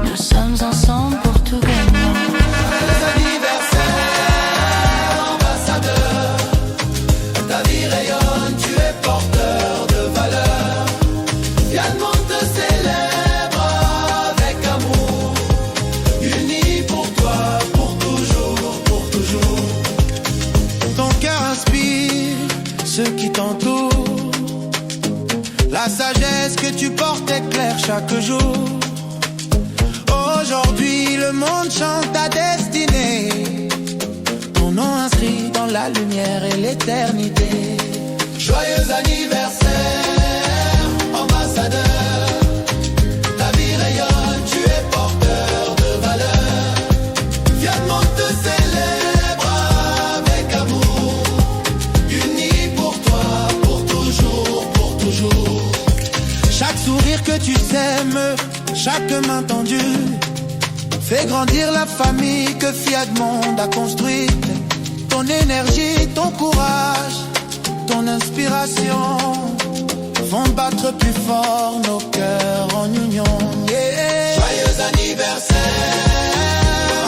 Nous sommes ensemble pour tout gagner. Ambassadeur, ta vie rayonne, tu es porteur de valeur. Viens de monde te célèbre avec amour, unis pour toi, pour toujours, pour toujours. Ton cœur inspire ceux qui t'entourent. La sagesse que tu portes éclaire chaque jour. Aujourd'hui, le monde chante ta destinée. Ton nom inscrit dans la lumière et l'éternité. Joyeux anniversaire, ambassadeur. Ta vie rayonne, tu es porteur de valeur. Viens de monde te célèbre avec amour. Unis pour toi, pour toujours, pour toujours. Chaque sourire que tu sèmes, chaque main tendue, fait grandir la famille que Fiat Monde a construite. Ton énergie, Ton courage, ton inspiration font battre plus fort nos cœurs en union. Yeah. Joyeux anniversaire,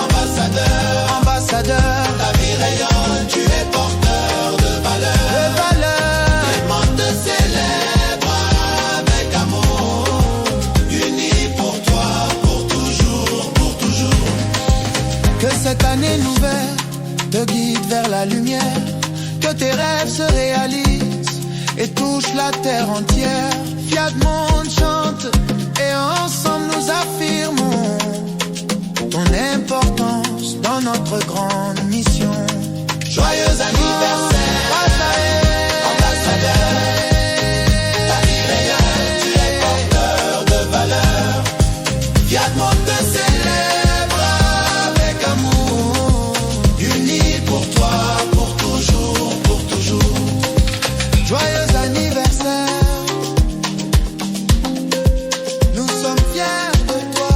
ambassadeur, ambassadeur. Ta vie rayonne, tu es porteur de valeur. De valeur. Le monde te célèbre avec amour, unis pour toi, pour toujours, pour toujours. Que cette année nouvelle te guide vers la lumière, que tes rêves se réalisent et touchent la terre entière. Fiat Monde chante et ensemble nous affirmons ton importance dans notre grande mission. Joyeux anniversaire, ambassadeur. Ta vie rayonne, tu es porteur de valeur. Fiat Monde te célèbre avec amour, unis pour toi, pour toujours, pour toujours. Joyeux anniversaire, nous sommes fiers de toi.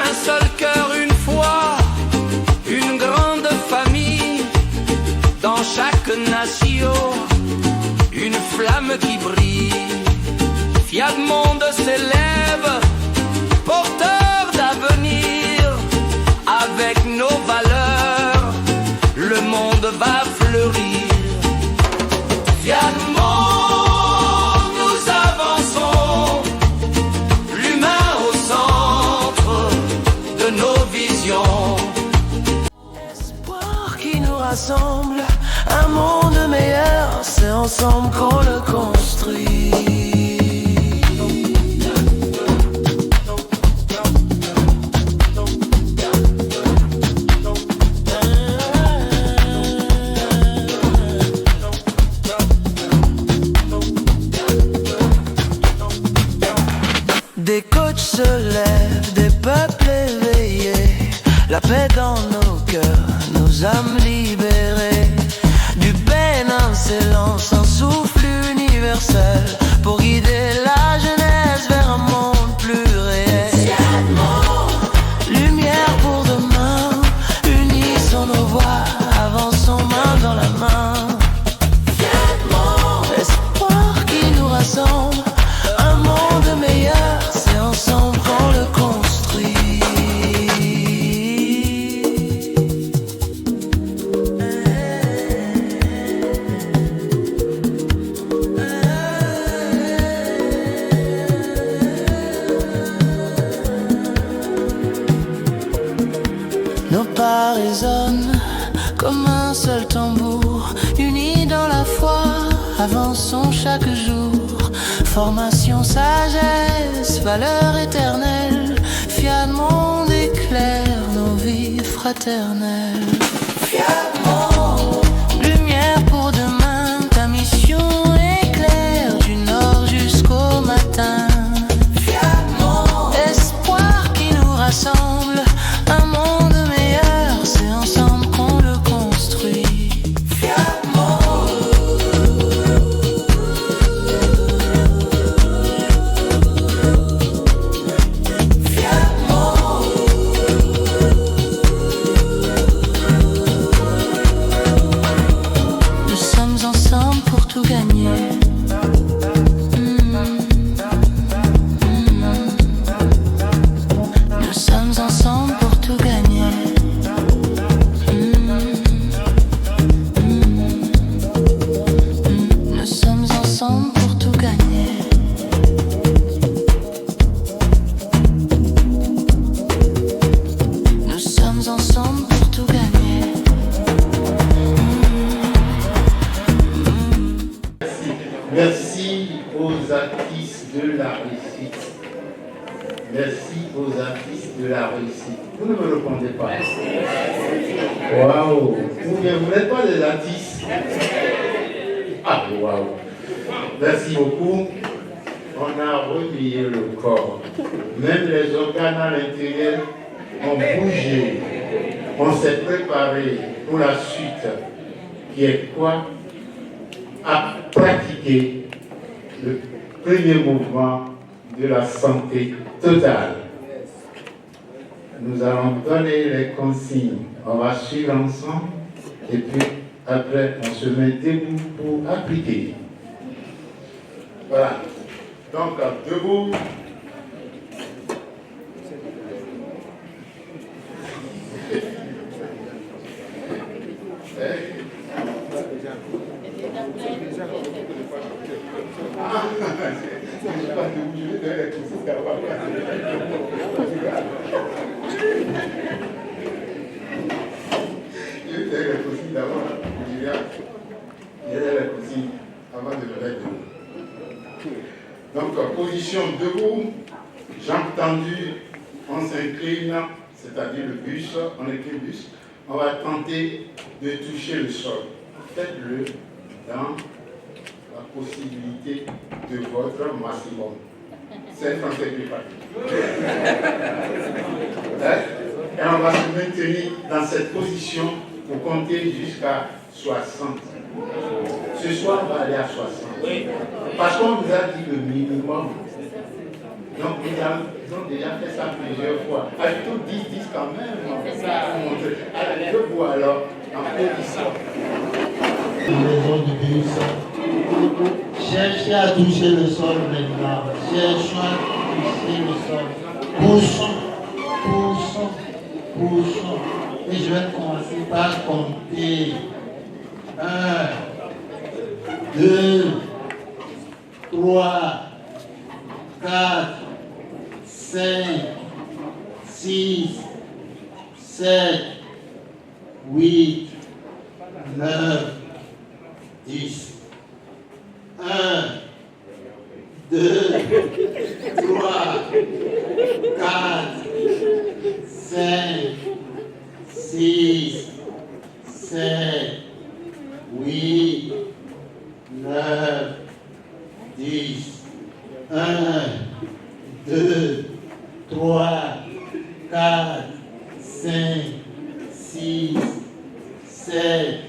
Un seul cœur, une foi, une grande famille. Dans chaque nation, une flamme qui brille. Fiat Monde s'élève, porteur d'avenir. Avec nos valeurs, le monde va fleurir. Fiat Monde, nous avançons, l'humain au centre de nos visions. Espoir qui nous rassemble, un monde meilleur, c'est ensemble qu'on le construit. Des coachs se lèvent, des peuples éveillés, la paix dans nos cœurs, nos âmes libérées. Du Bénin s'élance un souffle universel pour guider la jeunesse vers un monde plus réel. Lumière pour demain, unissons nos voix, avançons main dans la main. Espoir qui nous rassemble, un monde meilleur, c'est ensemble qu'on le construit. Nos pas résonnent comme un seul tambour, unis dans la foi, avançons chaque jour. Formation, sagesse, valeur éternelle, Fiat Monde éclaire nos vies fraternelles. Fiat Monde, lumière pour demain, ta mission éclaire du nord jusqu'au matin. Fiat Monde, espoir qui nous rassemble, un monde meilleur, c'est ensemble qu'on le construit. Fiat Monde. de la réussite. Merci aux artistes de la réussite. Vous ne me répondez pas. Waouh! Vous n'êtes pas des artistes. Ah, waouh! Merci beaucoup. On a replié le corps. Même les organes à l'intérieur ont bougé. On s'est préparé pour la suite, qui est quoi? À pratiquer le premier mouvement de la santé totale. Nous allons donner les consignes. On va suivre ensemble et puis après on se met debout pour appliquer. Voilà. Donc debout. Donc, position debout, jambes tendues, on s'incline, c'est-à-dire le buste, on incline le buste. On va tenter de toucher le sol. Faites-le dans la possibilité de votre maximum. C'est français qui parle. Et on va se maintenir dans cette position pour compter jusqu'à 60. Ce soir, on va aller à 60. Parce qu'on vous a dit le minimum. Donc, nous avons déjà fait ça plusieurs fois. Plutôt 10 quand même. Allez, debout alors, en position. Maison du bus. Cherchez à toucher le sol maintenant. Cherchons à toucher le sol. Poussons. Et je vais commencer par compter. 1, 2, 3, 4, 5, 6, 7, 8, 9, 10. 1, 2, 3, 4, 5, 6, 7, 8, 9, 10. 1, 2, 3, 4, 5, 6, 7,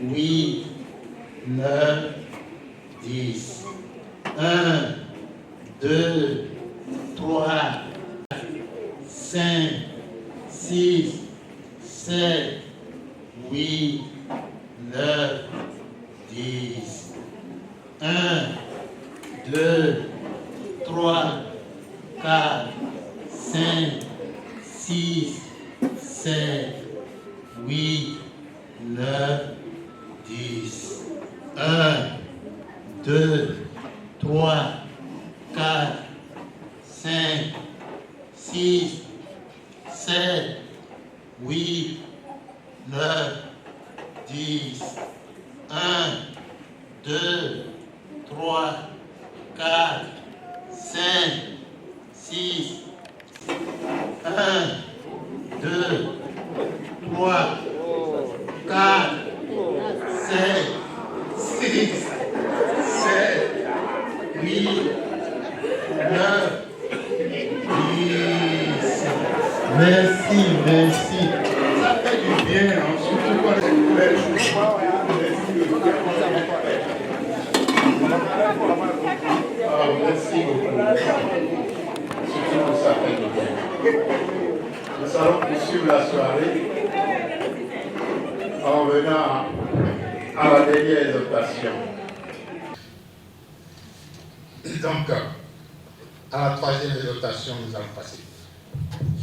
8, 9, 10. 1, 2, 3, 5, 6, 7, 8, 9, 10. 1, 2, 3, 4, 5, 6, 7, 8, 9, 10. 1, 2, 3, 4, 5, 6, 7, 8, 9, 10. 1, 2, 3, 4, 5, 6, 1, 2, 3, 4, 5, 6, 7, 8, 9, 10. Merci. Ça fait du bien, surtout quand merci beaucoup. Surtout ça fait du bien. Nous allons poursuivre la soirée en venant à la dernière exhortation. Donc, à la troisième exhortation, nous allons passer.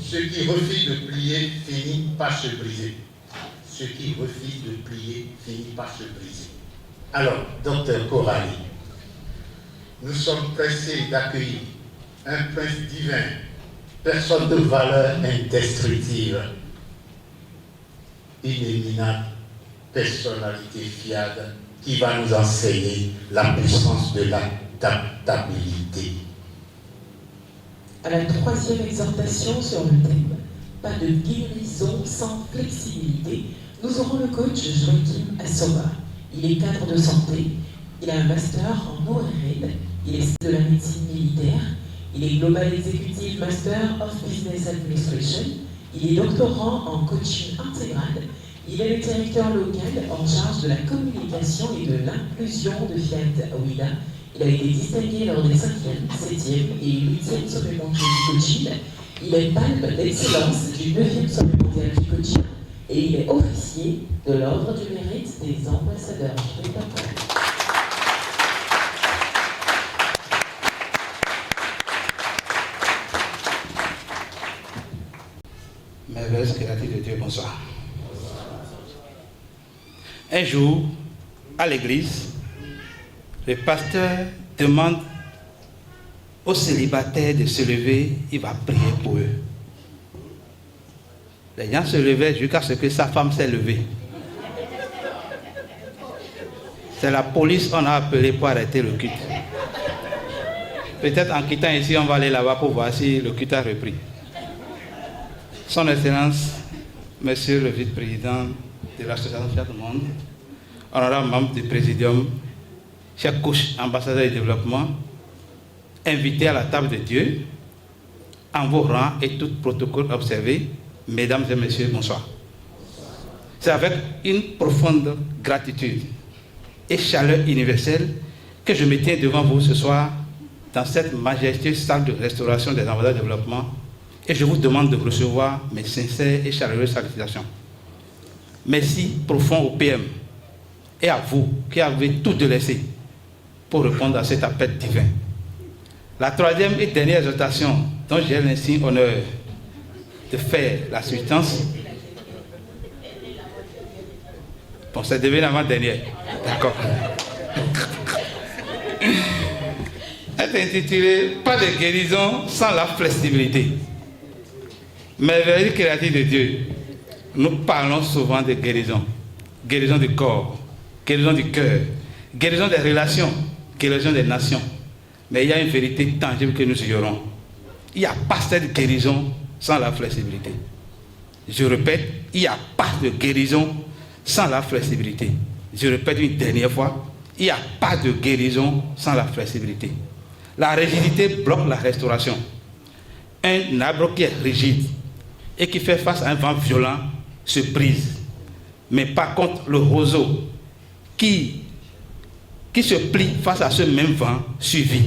Ceux qui refusent de plier finissent par se briser. Ceux qui refusent de plier finissent par se briser. Alors, docteur Coralie, nous sommes pressés d'accueillir un prince divin, personne de valeur indestructible, iniminable, personnalité fiable, qui va nous enseigner la puissance de l'acte adaptabilité. À la troisième exhortation sur le thème « Pas de guérison sans flexibilité », nous aurons le coach Joachim Assoba. Il est cadre de santé, il a un master en ORL, il est de la médecine militaire, il est Global Executive Master of Business Administration, il est doctorant en coaching intégral, il est le directeur local en charge de la communication et de l'inclusion de Fiat Ouida. Il a été distingué lors des 5e, 7e et 8e sommets mondiaux du coaching. Il est palme d'excellence du 9e sommet mondial du coaching et il est officier de l'Ordre du mérite des ambassadeurs. Merveilleuse créature de Dieu, bonsoir. Un jour, à l'église, le pasteur demande aux célibataires de se lever, il va prier pour eux. Les gens se levaient jusqu'à ce que sa femme s'est levée. C'est la police qu'on a appelé pour arrêter le culte. Peut-être en quittant ici, on va aller là-bas pour voir si le culte a repris. Son Excellence, Monsieur le vice-président de l'association Fiat Monde, honorable membre du Présidium, cher coach, ambassadeur du développement, invité à la table de Dieu, en vos rangs et tout protocole observé, mesdames et messieurs, bonsoir. C'est avec une profonde gratitude et chaleur universelle que je me tiens devant vous ce soir dans cette majestueuse salle de restauration des ambassadeurs de développement et je vous demande de recevoir mes sincères et chaleureuses salutations. Merci profond au PM et à vous qui avez tout délaissé pour répondre à cet appel divin. La troisième et dernière exhortation dont j'ai l'insigne honneur de faire la substance. Bon, c'est devenu l'avant-dernière. D'accord. Elle est intitulée « Pas de guérison sans la flexibilité ». Merveilleuse créature de Dieu, nous parlons souvent de guérison. Guérison du corps, guérison du cœur, guérison des relations, guérison des nations. Mais il y a une vérité tangible que nous ignorons. Il n'y a pas cette guérison sans la flexibilité. Je répète, il n'y a pas de guérison sans la flexibilité. Je répète une dernière fois, il n'y a pas de guérison sans la flexibilité. La rigidité bloque la restauration. Un arbre qui est rigide et qui fait face à un vent violent se brise. Mais par contre, le roseau qui se plie face à ce même vent survit.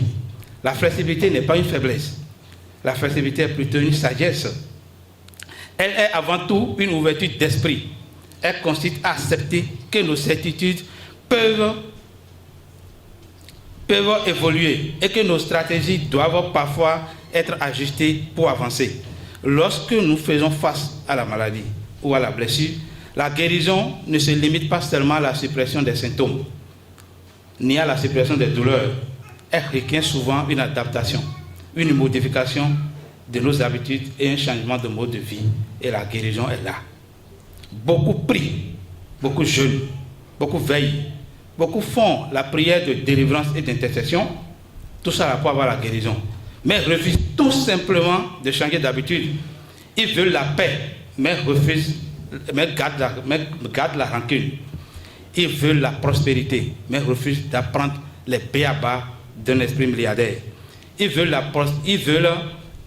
La flexibilité n'est pas une faiblesse. La flexibilité est plutôt une sagesse. Elle est avant tout une ouverture d'esprit. Elle consiste à accepter que nos certitudes peuvent évoluer et que nos stratégies doivent parfois être ajustées pour avancer. Lorsque nous faisons face à la maladie ou à la blessure, la guérison ne se limite pas seulement à la suppression des symptômes, ni à la suppression des douleurs. Elle requiert souvent une adaptation, une modification de nos habitudes et un changement de mode de vie. Et la guérison est là. Beaucoup prient, beaucoup jeûnent, beaucoup veillent, beaucoup font la prière de délivrance et d'intercession. Tout ça pour avoir la guérison. Mais refusent tout simplement de changer d'habitude. Ils veulent la paix, mais gardent la rancune. Ils veulent la prospérité, mais refusent d'apprendre les b.a.-ba d'un esprit milliardaire. Ils veulent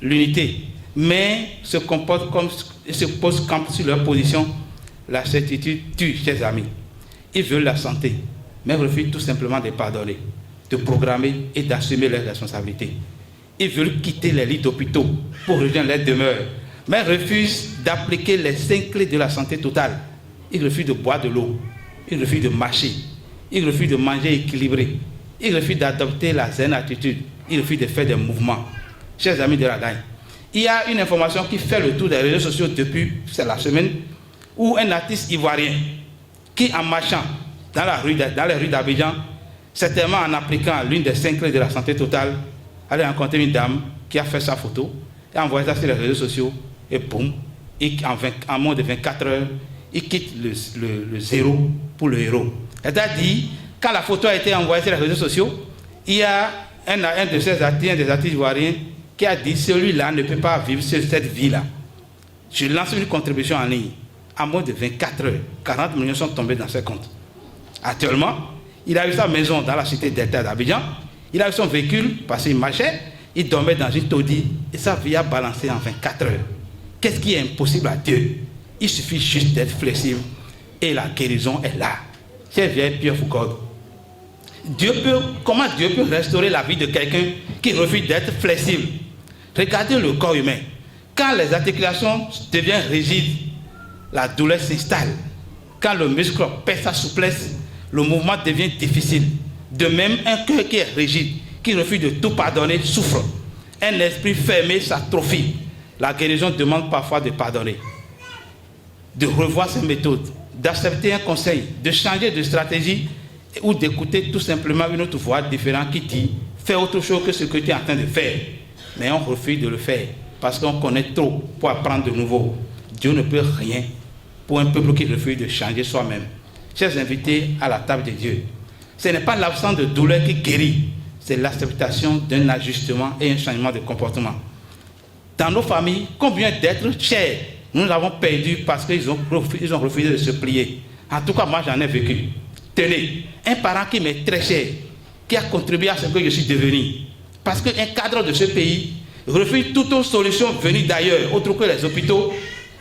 l'unité, mais se posent camp sur leur position. La certitude tue, chers amis. Ils veulent la santé, mais refusent tout simplement de pardonner, de programmer et d'assumer leurs responsabilités. Ils veulent quitter les lits d'hôpitaux pour rejoindre leur demeure, mais refusent d'appliquer les 5 clés de la santé totale. Ils refusent de boire de l'eau, ils refusent de marcher, ils refusent de manger équilibré, ils refusent d'adopter la zen attitude, ils refusent de faire des mouvements. Chers amis de la DAI, il y a une information qui fait le tour des réseaux sociaux depuis la semaine, où un artiste ivoirien qui, en marchant dans les rues d'Abidjan, certainement en appliquant l'une des 5 clés de la santé totale, allait rencontrer une dame qui a fait sa photo et a envoyé ça sur les réseaux sociaux et boum, en moins de 24 heures, il quitte le zéro pour le héros. C'est-à-dire, quand la photo a été envoyée sur les réseaux sociaux, il y a un de ces artistes ivoiriens qui a dit celui-là ne peut pas vivre sur cette vie-là. Je lance une contribution en ligne. En moins de 24 heures, 40 millions sont tombés dans ses comptes. Actuellement, il a eu sa maison dans la cité d'État d'Abidjan. Il a eu son véhicule parce qu'il marchait. Il dormait dans une taudis et sa vie a balancé en 24 heures. Qu'est-ce qui est impossible à Dieu? Il suffit juste d'être flexible et la guérison est là. Chers vieille Pierre Foucault, comment Dieu peut restaurer la vie de quelqu'un qui refuse d'être flexible? Regardez le corps humain. Quand les articulations deviennent rigides, la douleur s'installe. Quand le muscle perd sa souplesse, le mouvement devient difficile. De même, un cœur qui est rigide, qui refuse de tout pardonner, souffre. Un esprit fermé s'atrophie. La guérison demande parfois de pardonner, de revoir ses méthodes, d'accepter un conseil, de changer de stratégie ou d'écouter tout simplement une autre voix différente qui dit « fais autre chose que ce que tu es en train de faire ». Mais on refuse de le faire parce qu'on connaît trop pour apprendre de nouveau. Dieu ne peut rien pour un peuple qui refuse de changer soi-même. Chers invités à la table de Dieu, ce n'est pas l'absence de douleur qui guérit, c'est l'acceptation d'un ajustement et un changement de comportement. Dans nos familles, combien d'êtres chers nous avons perdus parce qu'ils ont refusé de se plier. En tout cas, moi j'en ai vécu. Tenez, un parent qui m'est très cher, qui a contribué à ce que je suis devenu. Parce qu'un cadre de ce pays refuse toute autre solution venue d'ailleurs, autre que les hôpitaux,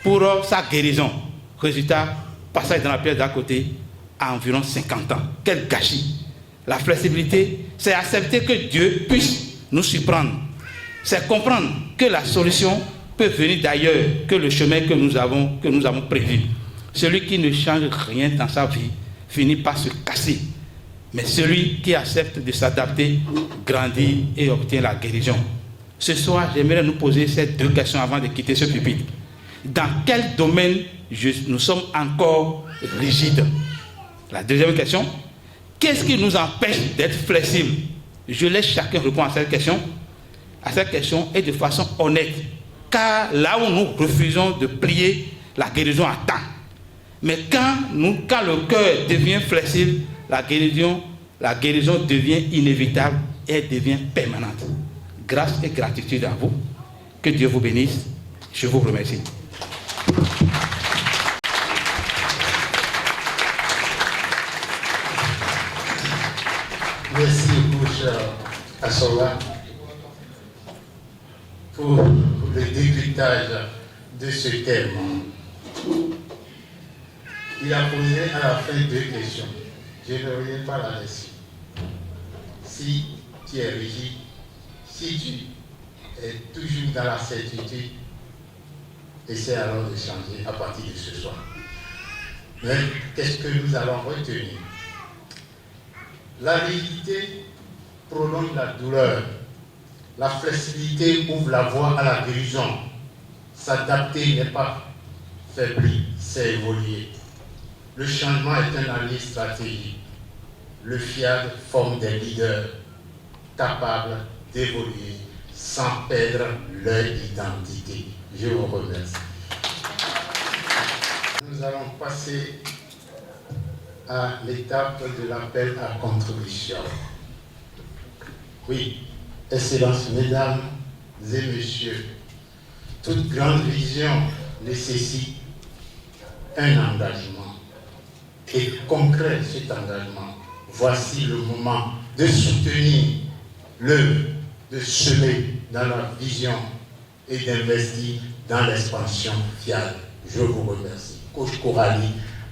pour sa guérison. Résultat, passage dans la pièce d'à côté à environ 50 ans. Quel gâchis! La flexibilité, c'est accepter que Dieu puisse nous surprendre. C'est comprendre que la solution peut venir d'ailleurs que le chemin que nous avons prévu. Celui qui ne change rien dans sa vie finit par se casser. Mais celui qui accepte de s'adapter grandit et obtient la guérison. Ce soir, j'aimerais nous poser ces deux questions avant de quitter ce pupitre. Dans quel domaine nous sommes encore rigides? La deuxième question, qu'est-ce qui nous empêche d'être flexibles? Je laisse chacun répondre à cette question et de façon honnête. Car là où nous refusons de plier, la guérison attend. Mais quand le cœur devient flexible, la guérison devient inévitable et elle devient permanente. Grâce et gratitude à vous. Que Dieu vous bénisse. Je vous remercie. Merci beaucoup, cher Assola, pour le décryptage de ce thème. Il a posé à la fin deux questions. Je ne reviens pas là-dessus. Si tu es rigide, si tu es toujours dans la certitude, essaie alors de changer à partir de ce soir. Mais qu'est-ce que nous allons retenir? La rigidité prolonge la douleur. La flexibilité ouvre la voie à la guérison. S'adapter n'est pas faiblir, c'est évoluer. Le changement est un allié stratégique. Le FIAD forme des leaders capables d'évoluer sans perdre leur identité. Je vous remercie. Nous allons passer à l'étape de l'appel à contribution. Oui, Excellences, Mesdames et Messieurs, toute grande vision nécessite un engagement. Et concret cet engagement, voici le moment de soutenir l'œuvre, de semer dans la vision et d'investir dans l'expansion FIAD. Je vous remercie. Coach Coralie,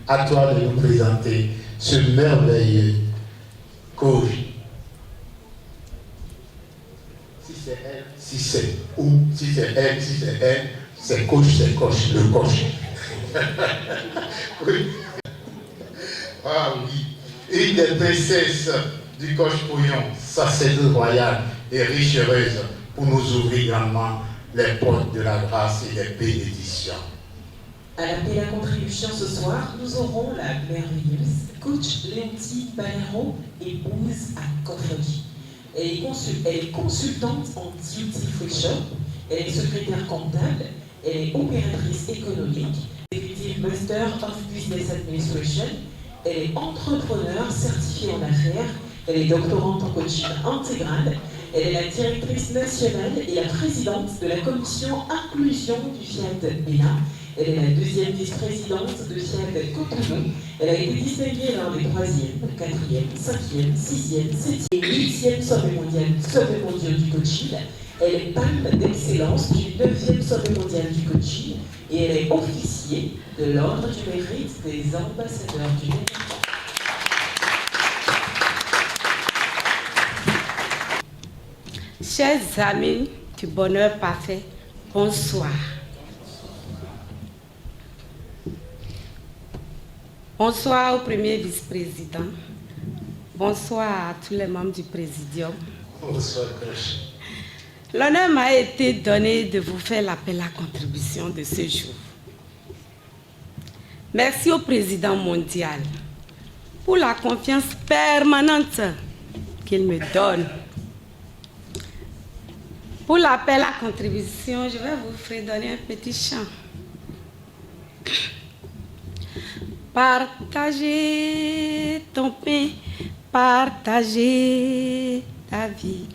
à toi de nous présenter ce merveilleux coach. Si c'est elle, si c'est ou, si c'est elle, c'est coach, le coach. Oui. Ah oui. Une des princesses du coach Pouillon, sacerdotesse royale et riche heureuse pour nous ouvrir grandement les portes de la grâce et des bénédictions. À l'appel à contribution ce soir, nous aurons la merveilleuse coach Léontine Balero, épouse à Kofogi. Elle est consultante en duty free shop, elle est secrétaire comptable, elle est opératrice économique, executive master of business administration, elle est entrepreneur certifiée en affaires, elle est doctorante en coaching intégral, Elle est la directrice nationale et la présidente de la commission inclusion du FIAD MENA. Elle est la deuxième vice-présidente de FIAD Cotonou. Elle a été distinguée lors des 3e, 4e, 5e, 6e, 7e et 8e sommets mondiaux du coaching. Elle est palme d'excellence du 9e sommet mondial du coaching et elle est officier de l'ordre du mérite des ambassadeurs du MENA. Chers amis du bonheur parfait, bonsoir. Bonsoir au premier vice-président. Bonsoir à tous les membres du présidium. Bonsoir, coach. L'honneur m'a été donné de vous faire l'appel à contribution de ce jour. Merci au président mondial pour la confiance permanente qu'il me donne. Pour l'appel à contribution, je vais vous faire donner un petit chant. Partager ton pain, partager ta vie,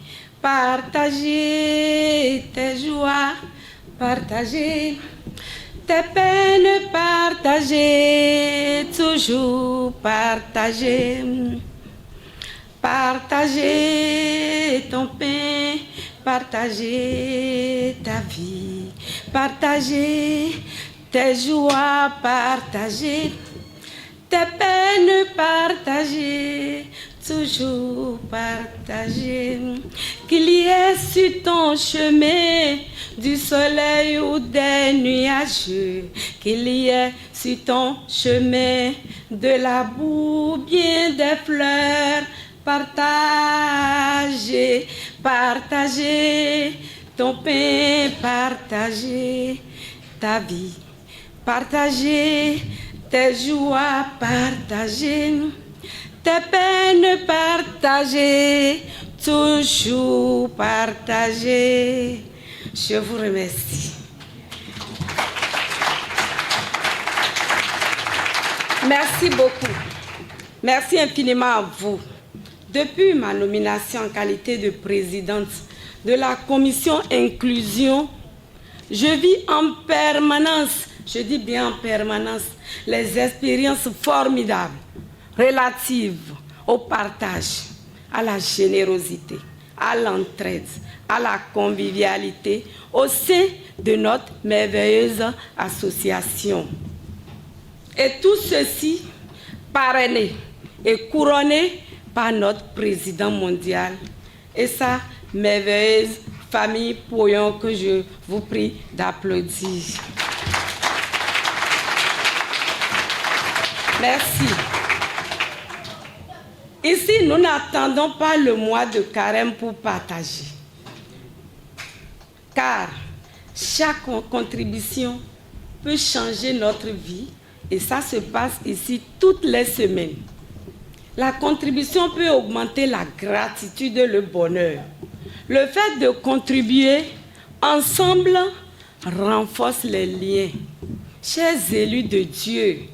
partager tes joies, partager tes peines, partager, toujours partager. Partager ton pain, partager ta vie, partager tes joies, partager tes peines, partager, toujours partager. Qu'il y ait sur ton chemin du soleil ou des nuages, qu'il y ait sur ton chemin de la boue, bien des fleurs. Partager, partager ton pain, partager ta vie, partager tes joies, partager tes peines, partager, toujours partager. Je vous remercie. Merci beaucoup. Merci infiniment à vous. Depuis ma nomination en qualité de présidente de la commission inclusion, je vis en permanence, je dis bien en permanence, les expériences formidables relatives au partage, à la générosité, à l'entraide, à la convivialité au sein de notre merveilleuse association. Et tout ceci parrainé et couronné par notre président mondial et sa merveilleuse famille Pouillon que je vous prie d'applaudir. Merci. Ici, nous n'attendons pas le mois de carême pour partager, car chaque contribution peut changer notre vie et ça se passe ici toutes les semaines. La contribution peut augmenter la gratitude et le bonheur. Le fait de contribuer ensemble renforce les liens. Chers élus de Dieu,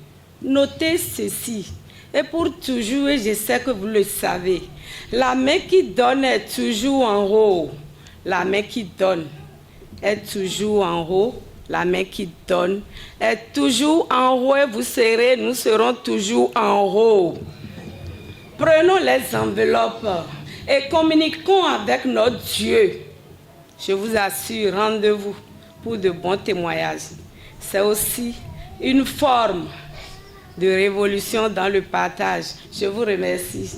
notez ceci. Et pour toujours, et je sais que vous le savez, la main qui donne est toujours en haut. La main qui donne est toujours en haut. La main qui donne est toujours en haut et vous serez, nous serons toujours en haut. Prenons les enveloppes et communiquons avec notre Dieu. Je vous assure, rendez-vous pour de bons témoignages. C'est aussi une forme de révolution dans le partage. Je vous remercie.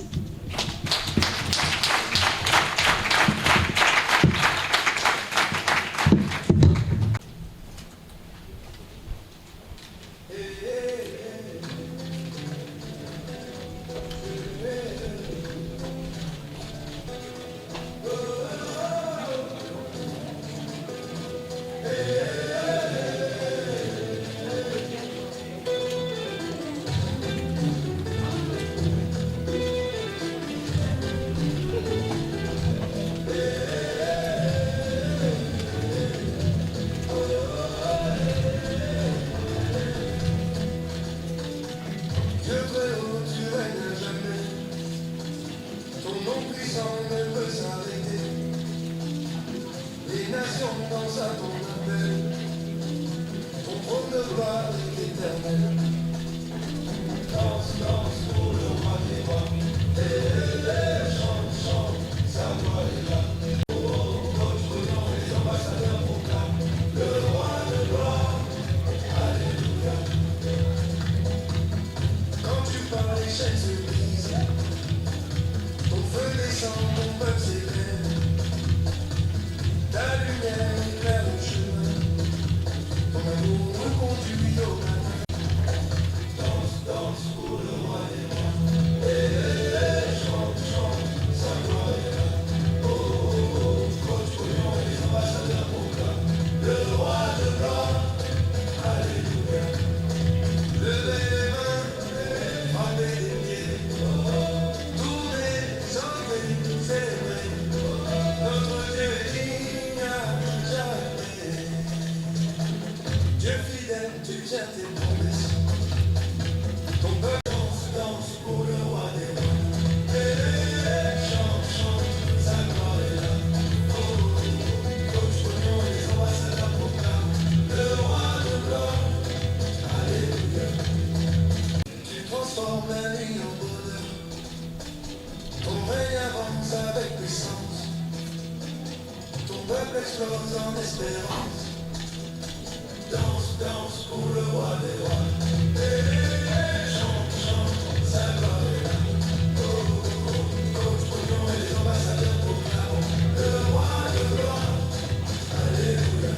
réponse à ton appel, ton trône de gloire est éternel. Danse, danse pour le roi des rois, chante, chante, sa voix est là. Oh, coach, voyons, les ambassadeurs proclament le roi de gloire. Alléluia. Quand tu parles, les chaînes se brisent, ton feu descend, ton peuple s'élève. Ta lumière éclaire le chemin, ton amour me conduit au matin. Danse, danse pour le roi des rois, chante, chante, sa gloire est là. Oh, oh, oh, coach, voyons, les ambassadeurs proclament le roi de gloire. Alléluia. Levez les mains, frappez les pieds, tournez, chantez, célébrez. Notre Dieu est digne à jamais. Dieu fidèle, tu tiens tes promesses. Ton peuple danse, danse pour le roi des rois. Chante, chante, sa gloire est là. Oh, coach, voyons, les ambassadeurs proclament le roi de gloire. Alléluia. Tu transformes la nuit en bonheur. Ton règne avance avec puissance. Ton peuple explose en espérance. Danse, danse pour le roi des rois. Chante, chante, sa gloire est là. Oh, oh, oh, coach, voyons, et les ambassadeurs proclament le roi de gloire. Alléluia.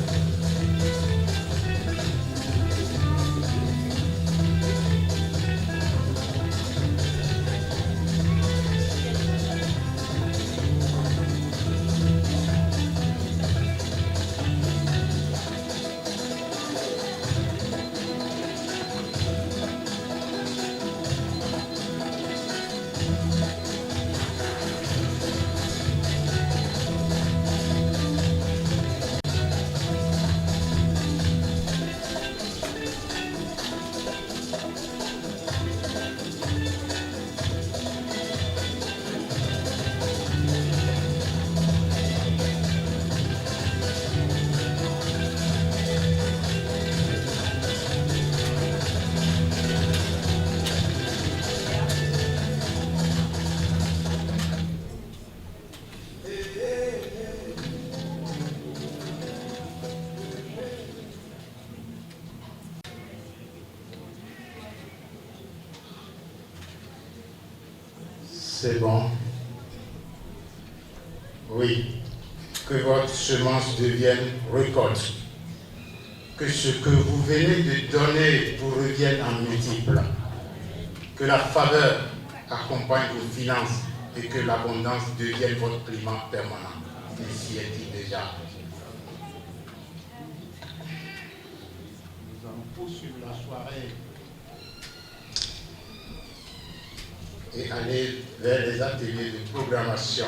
C'est bon. Oui. Que votre semence devienne récolte. Que ce que vous venez de donner vous revienne en multiples. Que la faveur accompagne vos finances et que l'abondance devienne votre climat permanent. Ainsi est-il déjà. Nous allons poursuivre la soirée et aller vers les ateliers de programmation.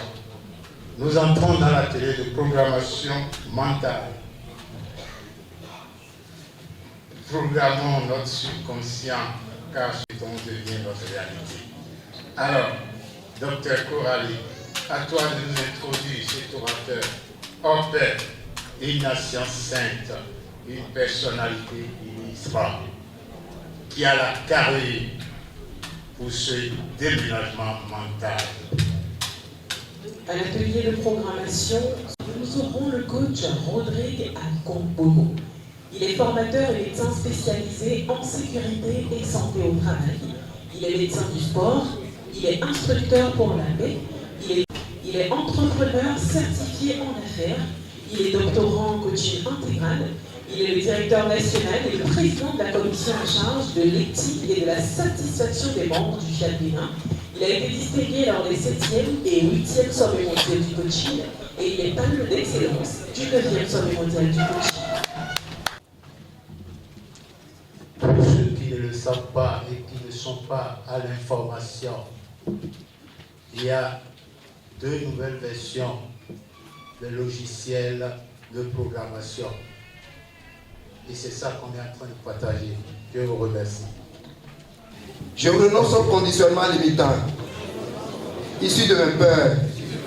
Nous entrons dans l'atelier de programmation mentale. Programmons notre subconscient car ce dont devient notre réalité. Alors, Dr Coralie, à toi de nous introduire cet orateur hors pair, une nation sainte, une personnalité illustre qui a la carrure pour ce déménagement mental. À l'atelier de programmation, nous aurons le coach Rodrigue Akombono. Il est formateur et médecin spécialisé en sécurité et santé au travail. Il est médecin du sport, il est instructeur pour la paix, il est entrepreneur certifié en affaires, il est doctorant en coaching intégral, il est le directeur national et le président de la commission en charge de l'éthique et de la satisfaction des membres du Fiat Bénin. Il a été distingué lors des 7e et 8e sommets mondiaux du coaching et il est palme d'excellence du 9e sommet mondial du coaching. Pour ceux qui ne le savent pas et qui ne sont pas à l'information, il y a 2 nouvelles versions de logiciels de programmation. Et c'est ça qu'on est en train de partager. Je vous remercie. Je renonce au conditionnement limitant, issu de mes peurs,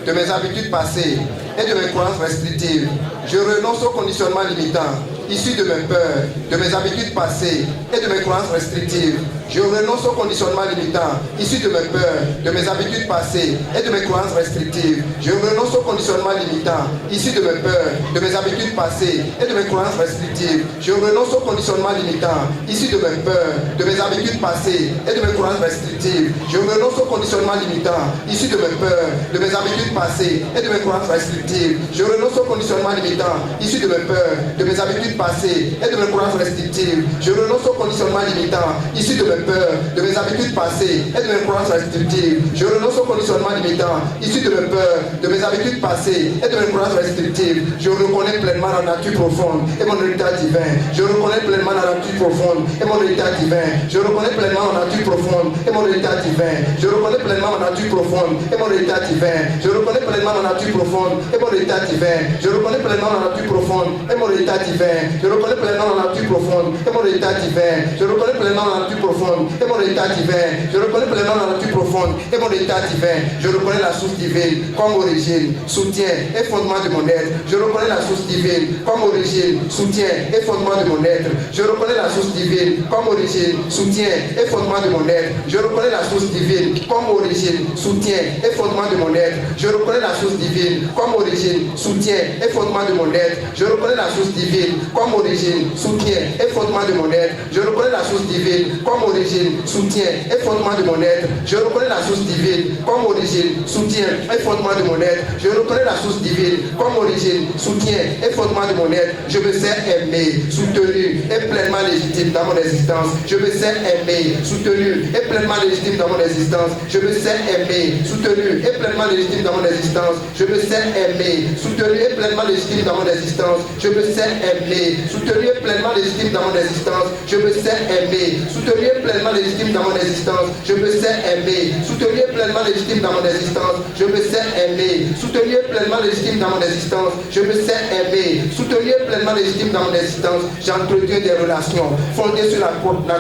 de mes habitudes passées, et de mes croyances restrictives. Je renonce au conditionnement limitant, issu de mes peurs, de mes habitudes passées et de mes croyances restrictives. Je renonce au conditionnement limitant, issu de mes peurs, de mes habitudes passées et de mes croyances restrictives. Je renonce au conditionnement limitant, issu de mes peurs, de mes habitudes passées et de mes croyances restrictives. Je renonce au conditionnement limitant, issu de mes peurs, de mes habitudes passées et de mes croyances restrictives. Je renonce au conditionnement limitant, issu de mes peurs, de mes habitudes passées et de mes croyances restrictives. Je renonce au conditionnement limitant, issu de mes peurs, de mes habitudes passées et de mes croyances restrictives. Je renonce au conditionnement limitant, issu de mes peurs, de mes habitudes passées et de mes croyances restrictives. Je renonce au conditionnement limitant, issu de mes peurs, de mes habitudes passées et de mes croyances restrictives. Je reconnais pleinement la nature profonde et mon héritage divin. Je reconnais pleinement la nature profonde et mon héritage divin. Je reconnais pleinement la nature profonde et mon héritage divin. Je reconnais pleinement ma nature profonde et mon héritage divin. Je reconnais pleinement ma nature profonde et mon héritage divin. Je reconnais pleinement la nature profonde et mon héritage divin. Je reconnais pleinement la nature profonde et mon héritage divin. Je reconnais pleinement la nature profonde et mon héritage divin. Je reconnais pleinement la nature profonde et mon héritage divin. Je reconnais la source divine comme origine, soutien et fondement de mon être. Je reconnais la source divine comme origine, soutien et fondement de mon être. Je reconnais la source divine comme origine, soutien et fondement de mon être. Je reconnais la source divine comme origine, soutien et fondement de mon être. Je reconnais la source divine comme origine, soutien et fondement de mon être. Je reconnais la source divine comme origine, soutien et fondement de mon être. Je reconnais la source divine comme origine, soutien et fondement de mon être. Je reconnais la source divine comme origine, soutien et fondement de mon être. Je reconnais la source divine comme origine, soutien et fondement de mon être. Je me sais aimé, soutenu et pleinement légitime dans mon existence. Je me sais aimé, soutenu et pleinement légitime dans mon existence. Je me sais aimé, soutenu et pleinement légitime dans mon existence. Je me sais aimé, soutenu et pleinement légitime dans mon existence. Je me sais aimé, soutenu et pleinement légitime dans mon existence. Je me sais aimé, soutenu et pleinement légitime dans mon existence. Je me sais aimé, soutenu et pleinement légitime dans mon existence. Je me sais aimé, soutenu et pleinement légitime dans mon existence. Je me sais aimé, soutenu et pleinement légitime dans mon existence. J'entretiens des relations fondées sur la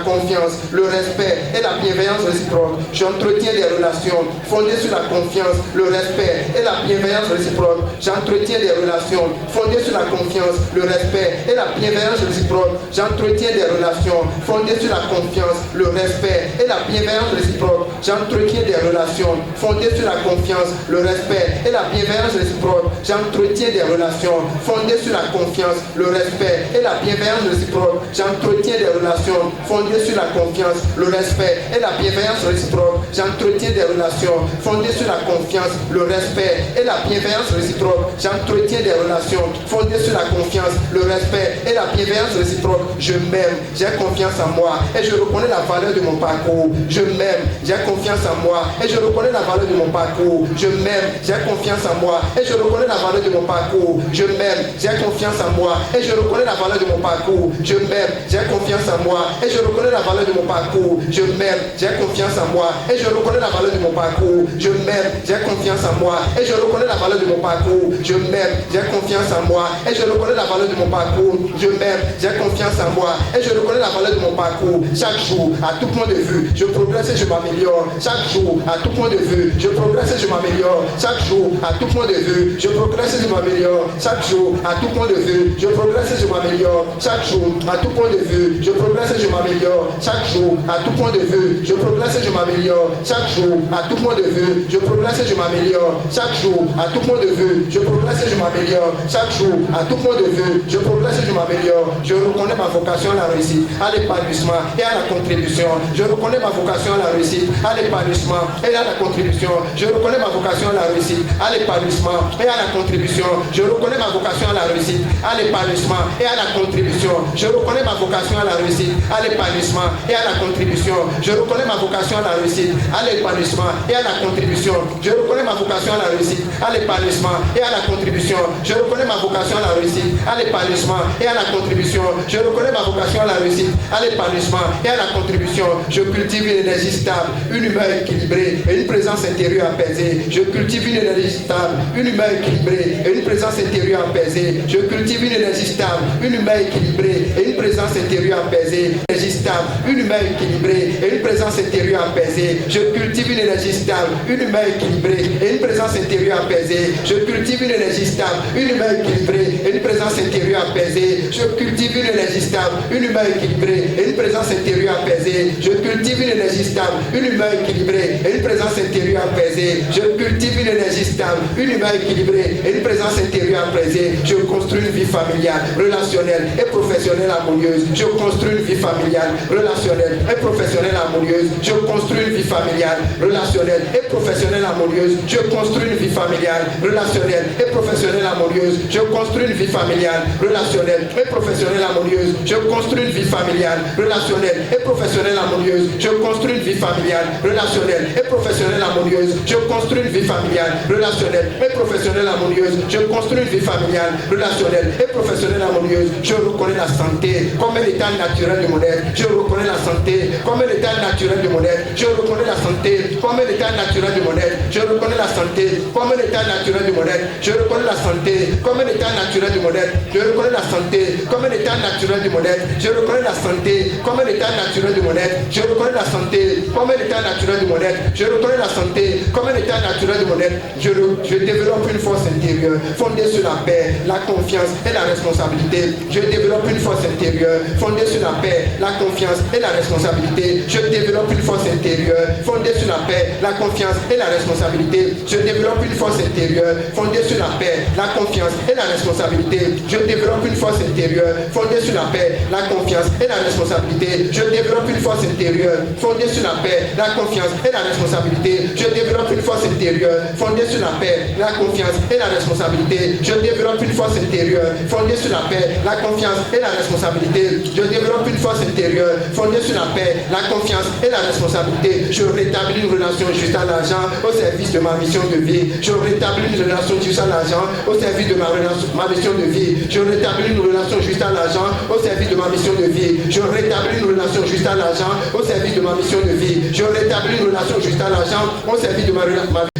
confiance, le respect et la bienveillance réciproque. J'entretiens des relations fondées sur la confiance, le respect et la bienveillance réciproque. J'entretiens des relations fondées sur la confiance, le respect et la bienveillance réciproque. J'entretiens des relations fondées sur la confiance, le respect et la bienveillance réciproque. J'entretiens des relations fondées sur la confiance, le respect et la bienveillance réciproque. J'entretiens des relations fondées sur la confiance, le respect et la bienveillance réciproque. J'entretiens des relations fondées sur la confiance, le respect et la bienveillance réciproque. J'entretiens des relations fondées sur la confiance, le respect et la bienveillance réciproque. J'entretiens des relations fondées sur la confiance, le respect et la bienveillance réciproque. Je m'aime, j'ai confiance en moi et je reconnais la valeur de mon parcours. Je m'aime, j'ai confiance en moi et je reconnais la valeur de mon parcours. Je m'aime, j'ai confiance en moi et je reconnais la valeur de mon parcours. Je m'aime, j'ai confiance en moi et je reconnais la valeur de mon parcours. Je m'aime, j'ai confiance en moi et je reconnais la valeur de mon parcours. Je m'aime, j'ai confiance en moi et je reconnais la valeur de mon parcours. Je m'aime, j'ai confiance en moi et je reconnais la valeur de mon parcours. Je m'aime, j'ai confiance en moi et je reconnais la valeur de mon parcours. Je m'aime, j'ai confiance en moi et je reconnais la valeur de mon parcours. Chaque jour, à tout point de vue, je progresse et je m'améliore. Chaque jour, à tout point de vue, je progresse et je m'améliore. Chaque jour, à tout point de vue, je progresse et je m'améliore. Chaque jour, à tout point de vue, je progresse et je m'améliore. Chaque jour, à tout point de vue, je progresse et je m'améliore. Chaque jour, à tout point de vue, je progresse et je m'améliore. Chaque jour, à tout point de vue, je progresse et je m'améliore. Chaque jour, à tout point de vue, je progresse et je m'améliore. Chaque jour, à tout point de vue, je progresse et je m'améliore. Je reconnais ma vocation à la réussite, à l'épanouissement et à la contribution. Je reconnais ma vocation à la réussite, à l'épanouissement et à la contribution. Je reconnais ma vocation à la réussite, à l'épanouissement et à la contribution. Je reconnais ma vocation à la réussite, à l'épanouissement et à la contribution. Je reconnais ma vocation à la réussite, à l'épanouissement et à la contribution. Je reconnais ma vocation à la réussite, à l'épanouissement et à la contribution. Je reconnais ma vocation à la réussite, à l'épanouissement et à la contribution. Je reconnais ma vocation à la réussite, réussite, à l'épanouissement et à la contribution. Je reconnais ma vocation à la réussite, à l'épanouissement et à la contribution. Je cultive une énergie stable, une humeur équilibrée et une présence intérieure apaisée. Je cultive une énergie stable, une humeur équilibrée et une présence intérieure apaisée. Je cultive une énergie stable, une humeur équilibrée et une présence intérieure apaisée. Énergie stable, une humeur équilibrée et une présence intérieure apaisée. Je cultive une énergie stable, une humeur équilibrée et une présence intérieure apaisée. Je cultive une énergie stable, une humeur équilibrée et une présence intérieure apaisée. Je cultive une énergie stable, une humeur équilibrée et une présence intérieure apaisée. Je cultive une énergie stable, une humeur équilibrée et une présence intérieure apaisée. Je cultive une énergie stable, une humeur équilibrée et une présence intérieure apaisée. Je construis une vie familiale, relationnelle et professionnelle harmonieuse. Je construis une vie familiale, relationnelle et professionnelle harmonieuse. Je construis une vie familiale, relationnelle et professionnelle harmonieuse. Je construis une vie familiale, relationnelle et professionnelle harmonieuse. Je construis une vie familiale, relationnelle et professionnelle harmonieuse. Je construis une vie familiale, relationnelle et professionnelle harmonieuse. Je construis une vie familiale, relationnelle et professionnelle harmonieuse. Je construis une vie familiale, relationnelle et professionnelle harmonieuse. Je construis une vie familiale, relationnelle et professionnelle harmonieuse. Je reconnais la santé comme un état naturel de mon être. Je reconnais la santé comme un état naturel de mon être. Je reconnais la santé comme un état naturel de mon être. Je reconnais la santé comme un état naturel de mon être. Je reconnais la santé comme un état naturel de mon être. Je reconnais la santé comme un état naturel de mon être. Je reconnais la santé comme un état naturel de mon être. Je reconnais la santé comme un état naturel de mon être. Je reconnais la santé comme un état naturel de mon être. Je développe une force intérieure fondée sur la paix, la confiance et la responsabilité. Je développe une force intérieure fondée sur la paix, la confiance et la responsabilité. Je développe une force intérieure fondée sur la paix, la confiance et la responsabilité. Je développe une force intérieure fondée sur la paix, la confiance et la responsabilité. Je développe une force intérieure fondée sur la paix, la confiance et la responsabilité. Je développe une force intérieure fondée sur la paix, la confiance et la responsabilité. Je développe une force intérieure fondée sur la paix, la confiance et la responsabilité. Je développe une force intérieure fondée sur la paix, la confiance et la responsabilité. Je développe une force intérieure fondée sur la paix, la confiance et la responsabilité. Je rétablis une relation juste à l'argent au service de ma mission de vie. Je rétablis une relation juste à l'argent au service de ma mission de vie. Je rétablis une relation juste à l'argent au service de ma mission de vie. Je rétablis une relation juste à l'argent au service de ma mission de vie. Je rétablis une relation juste à l'argent au service de ma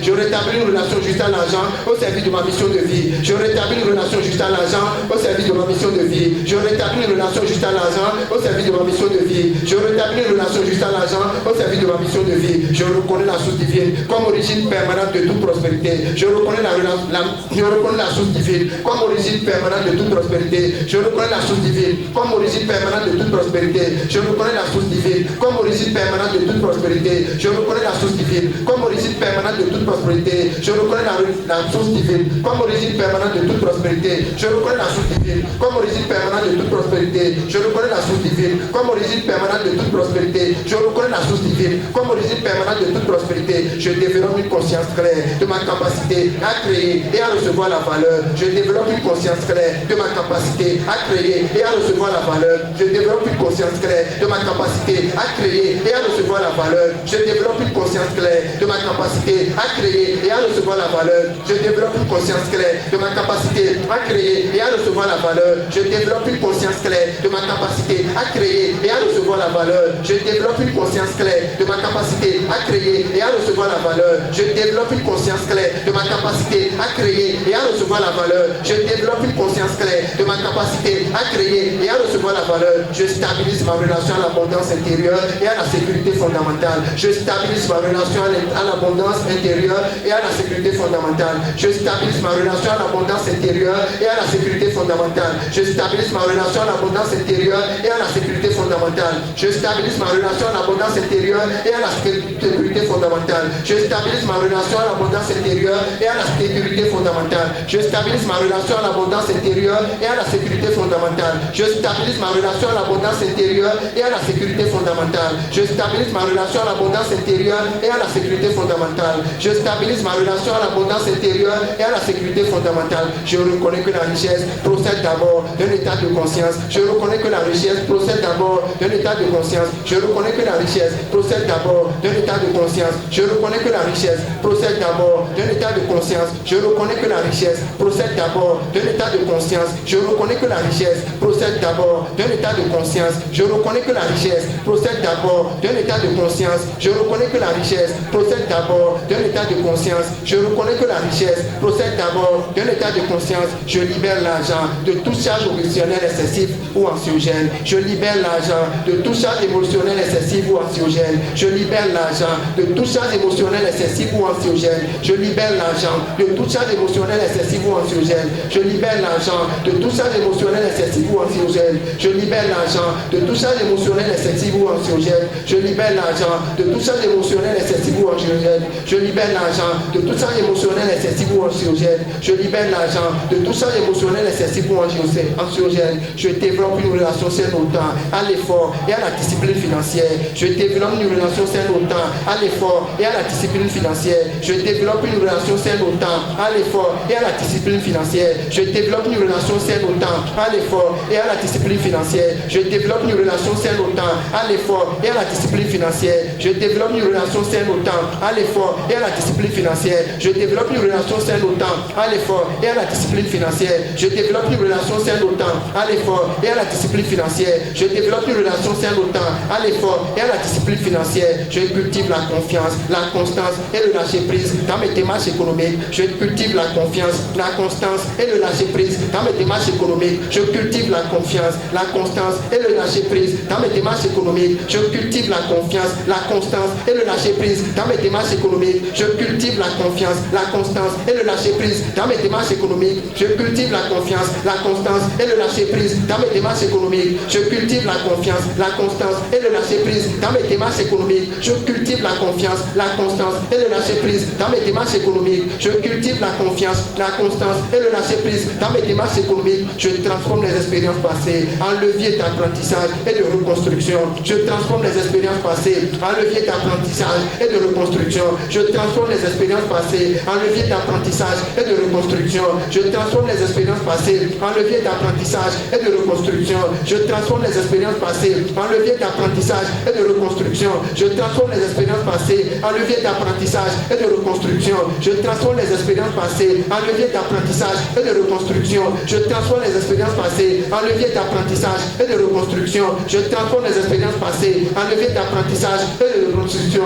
je rétablis une relation juste à l'argent au service de ma mission de vie. Je rétablis une relation juste à l'argent au service de ma mission de vie. Je rétablis une relation juste à l'argent au service de ma mission de vie. Je rétablis une relation juste à l'argent au service de ma mission de vie. Je reconnais la source divine comme origine permanente de toute prospérité. Je reconnais la source divine comme origine permanente de toute prospérité. Je reconnais la source divine comme origine permanente de toute prospérité. Je reconnais la source divine comme origine permanente de toute prospérité. Je reconnais la source divine comme origine permanente de toute prospérité. Je reconnais la source divine comme origine permanente de toute prospérité. Je reconnais la source divine comme origine permanente de toute prospérité. Je reconnais la source divine comme origine permanente de toute prospérité. Je reconnais la source divine comme origine permanente de toute prospérité. Je développe une conscience claire de ma capacité à créer et à recevoir la valeur. Je développe une conscience claire de ma capacité à créer et à recevoir la valeur. Je développe une conscience claire de ma capacité à créer et à recevoir la valeur. Je développe une conscience claire de ma capacité à créer et à recevoir la valeur. Je développe une conscience claire de ma capacité à créer et à recevoir la valeur. Je développe une conscience claire de ma capacité à créer et à recevoir la valeur. Je développe une conscience claire de ma capacité à créer et à recevoir la valeur. Je développe une conscience claire de ma capacité à créer et à recevoir la valeur. Je développe une conscience claire de ma capacité à créer et à recevoir la valeur. Je stabilise ma relation à l'abondance intérieure et à la sécurité fondamentale. Je stabilise ma relation à l'abondance intérieure et à la sécurité fondamentale. Je stabilise ma relation à l'abondance intérieure et à la sécurité fondamentale. Je stabilise ma relation à l'abondance intérieure et à la sécurité fondamentale. Je stabilise ma relation à l'abondance intérieure et à la sécurité fondamentale. Je stabilise ma relation à l'abondance intérieure et à la sécurité fondamentale. Je stabilise ma relation à l'abondance intérieure et à la sécurité fondamentale. Je stabilise ma relation à l'abondance intérieure et à la sécurité fondamentale. Je stabilise ma relation à l'abondance intérieure et à la sécurité fondamentale. Je stabilise ma relation à l'abondance intérieure et à la sécurité fondamentale. Je reconnais que la richesse procède d'abord d'un état de conscience. Je reconnais que la richesse procède d'abord d'abord d'un état de conscience. Je reconnais que la richesse procède d'abord d'un état de conscience. Je reconnais que la richesse procède d'abord d'un état de conscience. Je reconnais que la richesse procède d'abord d'un état de conscience. Je reconnais que la richesse procède d'abord d'un état de conscience. Je reconnais que la richesse procède d'abord d'un état de conscience. Je reconnais que la richesse procède d'abord d'un état de conscience. Je reconnais que la richesse procède d'abord d'un état de conscience. Je libère l'argent de toute charge émotionnelle excessive ou anxiogène. Je libère l'argent de toute charge émotionnelle excessive ou anxiogène. Je libère l'argent de toute charge émotionnelle excessive ou anxiogène. Je libère l'argent de toute charge émotionnelle excessive ou anxiogène. Je libère l'argent de toute charge émotionnelle excessive ou anxiogène. Je libère l'argent de toute charge émotionnelle excessive ou anxiogène. Je libère l'argent de toute charge émotionnelle excessive ou anxiogène. Je libère l'argent de toute charge émotionnelle excessive ou anxiogène. Je libère l'argent de toute charge émotionnelle excessive ou anxiogène. Je développe une relation saine au temps, à l'effort et à la discipline financière. Je développe une relation saine au temps, à l'effort et à la discipline financière. Je développe une relation saine au temps, à l'effort et à la discipline financière. Je développe une relation saine au temps, à l'effort et à la discipline financière. Je développe une relation saine au temps, à l'effort et à la discipline financière. Je développe une relation saine au temps, à l'effort et à la discipline financière. Je développe une relation saine au temps, à l'effort et à la discipline financière. Je développe une relation saine au temps, à l'effort et à la discipline financière. Je développe une relation saine au temps, à l'effort et à la discipline financière. Je cultive la confiance, la constance et le lâcher prise dans mes démarches économiques. Je cultive la confiance, la constance et le lâcher prise dans mes démarches économiques. Je cultive la confiance, la constance et le lâcher prise dans mes démarches économiques. Je cultive la confiance, la constance et le lâcher prise dans mes démarches économiques. Je cultive la confiance, la constance et le lâcher prise dans mes démarches économiques. Je cultive la confiance, la constance et le lâcher prise dans mes démarches économiques. Je cultive la confiance, la constance et le lâcher prise dans mes démarches économiques. Je cultive la confiance, la constance et le lâcher prise dans mes démarches économiques. Je cultive la confiance, la constance et le lâcher prise dans mes démarches économiques. Je transforme les expériences passées en levier d'apprentissage et de reconstruction. Je transforme les expériences passées en levier d'apprentissage et de reconstruction. Je transforme les expériences passées en levier d'apprentissage et de reconstruction. Je transforme les expériences passées en levier d'apprentissage et de reconstruction. Je transforme les expériences passées en levier d'apprentissage et de reconstruction. Je transforme les expériences passées en levier d'apprentissage et de reconstruction. Je transforme les expériences passées en levier d'apprentissage et de reconstruction. Je transforme les expériences passées en levier d'apprentissage et de reconstruction. Je transforme les expériences passées en levier d'apprentissage et de reconstruction.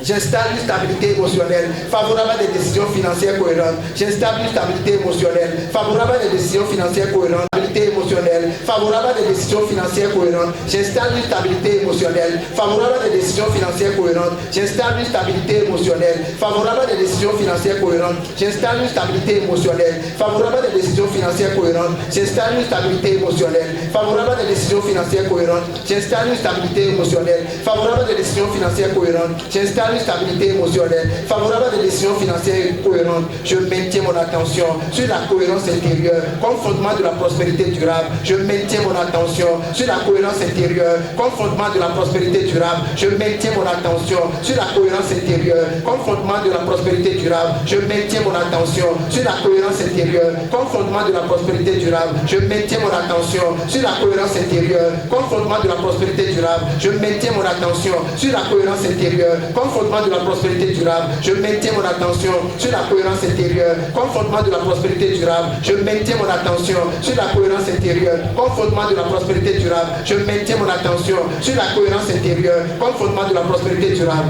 J'installe une stabilité émotionnelle favorable à des décisions financières cohérentes. J'installe une stabilité émotionnelle favorable à des décisions financières cohérentes. Stabilité émotionnelle favorable à des décisions financières cohérentes. J'installe une stabilité émotionnelle favorable à des décisions financières cohérentes. J'installe une stabilité émotionnelle favorable à des décisions financières cohérentes. J'installe une stabilité émotionnelle favorable à des décisions financières cohérentes. J'installe une stabilité émotionnelle favorable à des décisions financières cohérentes. J'installe une stabilité émotionnelle favorable à des décisions financières cohérentes. J'installe une stabilité émotionnelle favorable à des décisions financières cohérentes. Je maintiens mon attention sur la cohérence intérieure comme fondement de la prospérité durable. Je maintiens mon attention sur la cohérence intérieure comme fondement de la prospérité durable. Je maintiens mon attention sur la cohérence intérieure comme fondement de la prospérité durable. Je maintiens mon attention sur la cohérence intérieure comme fondement de la prospérité durable. Je maintiens mon attention sur la cohérence intérieure comme fondement de la prospérité durable. Je maintiens mon attention sur la cohérence intérieure comme fondement de la prospérité durable. Je maintiens mon attention sur la cohérence intérieure comme fondement de la prospérité durable. Je maintiens mon attention sur la cohérence intérieure comme fondement de la prospérité durable. Je maintiens mon attention sur la cohérence intérieure comme fondement de la prospérité durable.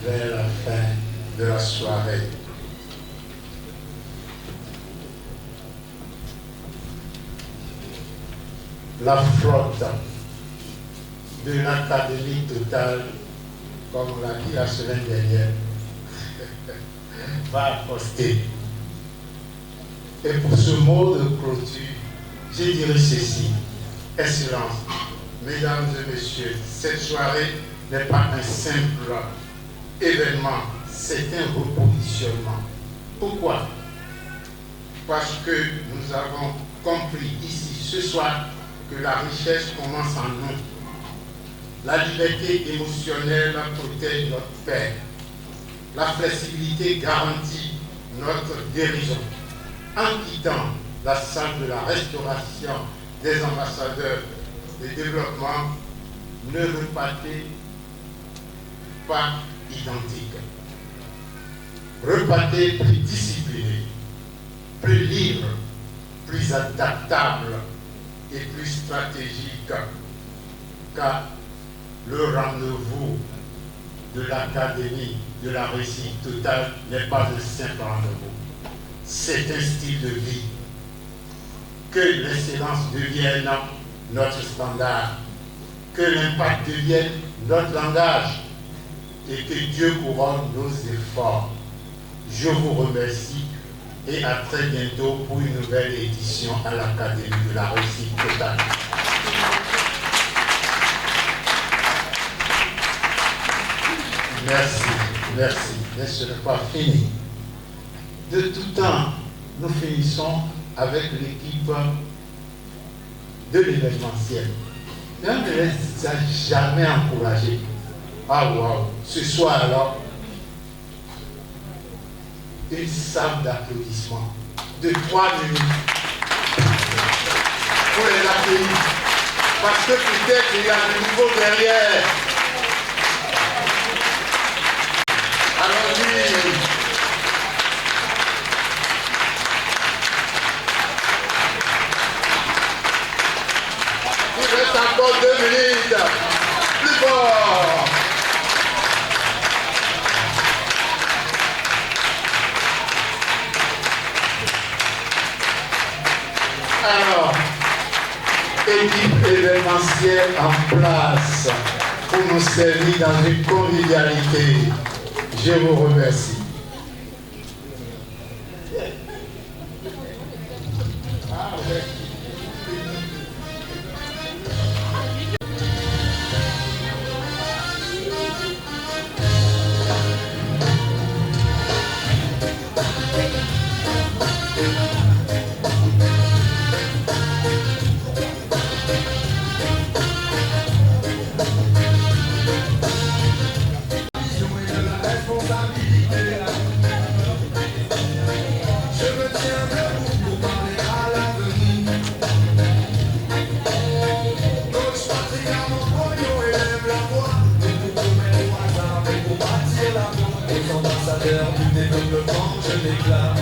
Vers la fin de la soirée. La flotte de l'Académie Totale, comme on l'a dit la semaine dernière, va accoster. Et pour ce mot de clôture, je dirais ceci. Excellence, mesdames et messieurs, cette soirée n'est pas un simple événement, c'est un repositionnement. Pourquoi? Parce que nous avons compris ici ce soir que la richesse commence en nous. La liberté émotionnelle protège notre paix. La flexibilité garantit notre guérison. En quittant la salle de la restauration des ambassadeurs de développement ne repartait pas identique. Repartait plus discipliné, plus libre, plus adaptable et plus stratégique, car le rendez-vous de l'Académie de la réussite totale n'est pas un simple rendez-vous. C'est un style de vie. Que l'excellence devienne notre standard, que l'impact devienne notre langage et que Dieu couronne nos efforts. Je vous remercie et à très bientôt pour une nouvelle édition à l'Académie de la réussite totale. Merci, merci, mais ce n'est pas fini. De tout temps, nous finissons avec l'équipe de l'événementiel. Mais on ne les a jamais encouragés. Ah waouh, ce soir alors, une salle d'applaudissements de 3 minutes pour les accueillir. Parce que peut-être il y a du nouveau derrière. Allons-y. Il reste encore 2 minutes. Plus fort. Alors, équipe événementielle en place pour nous servir dans une convivialité. Je vous remercie. Du développement, je déclare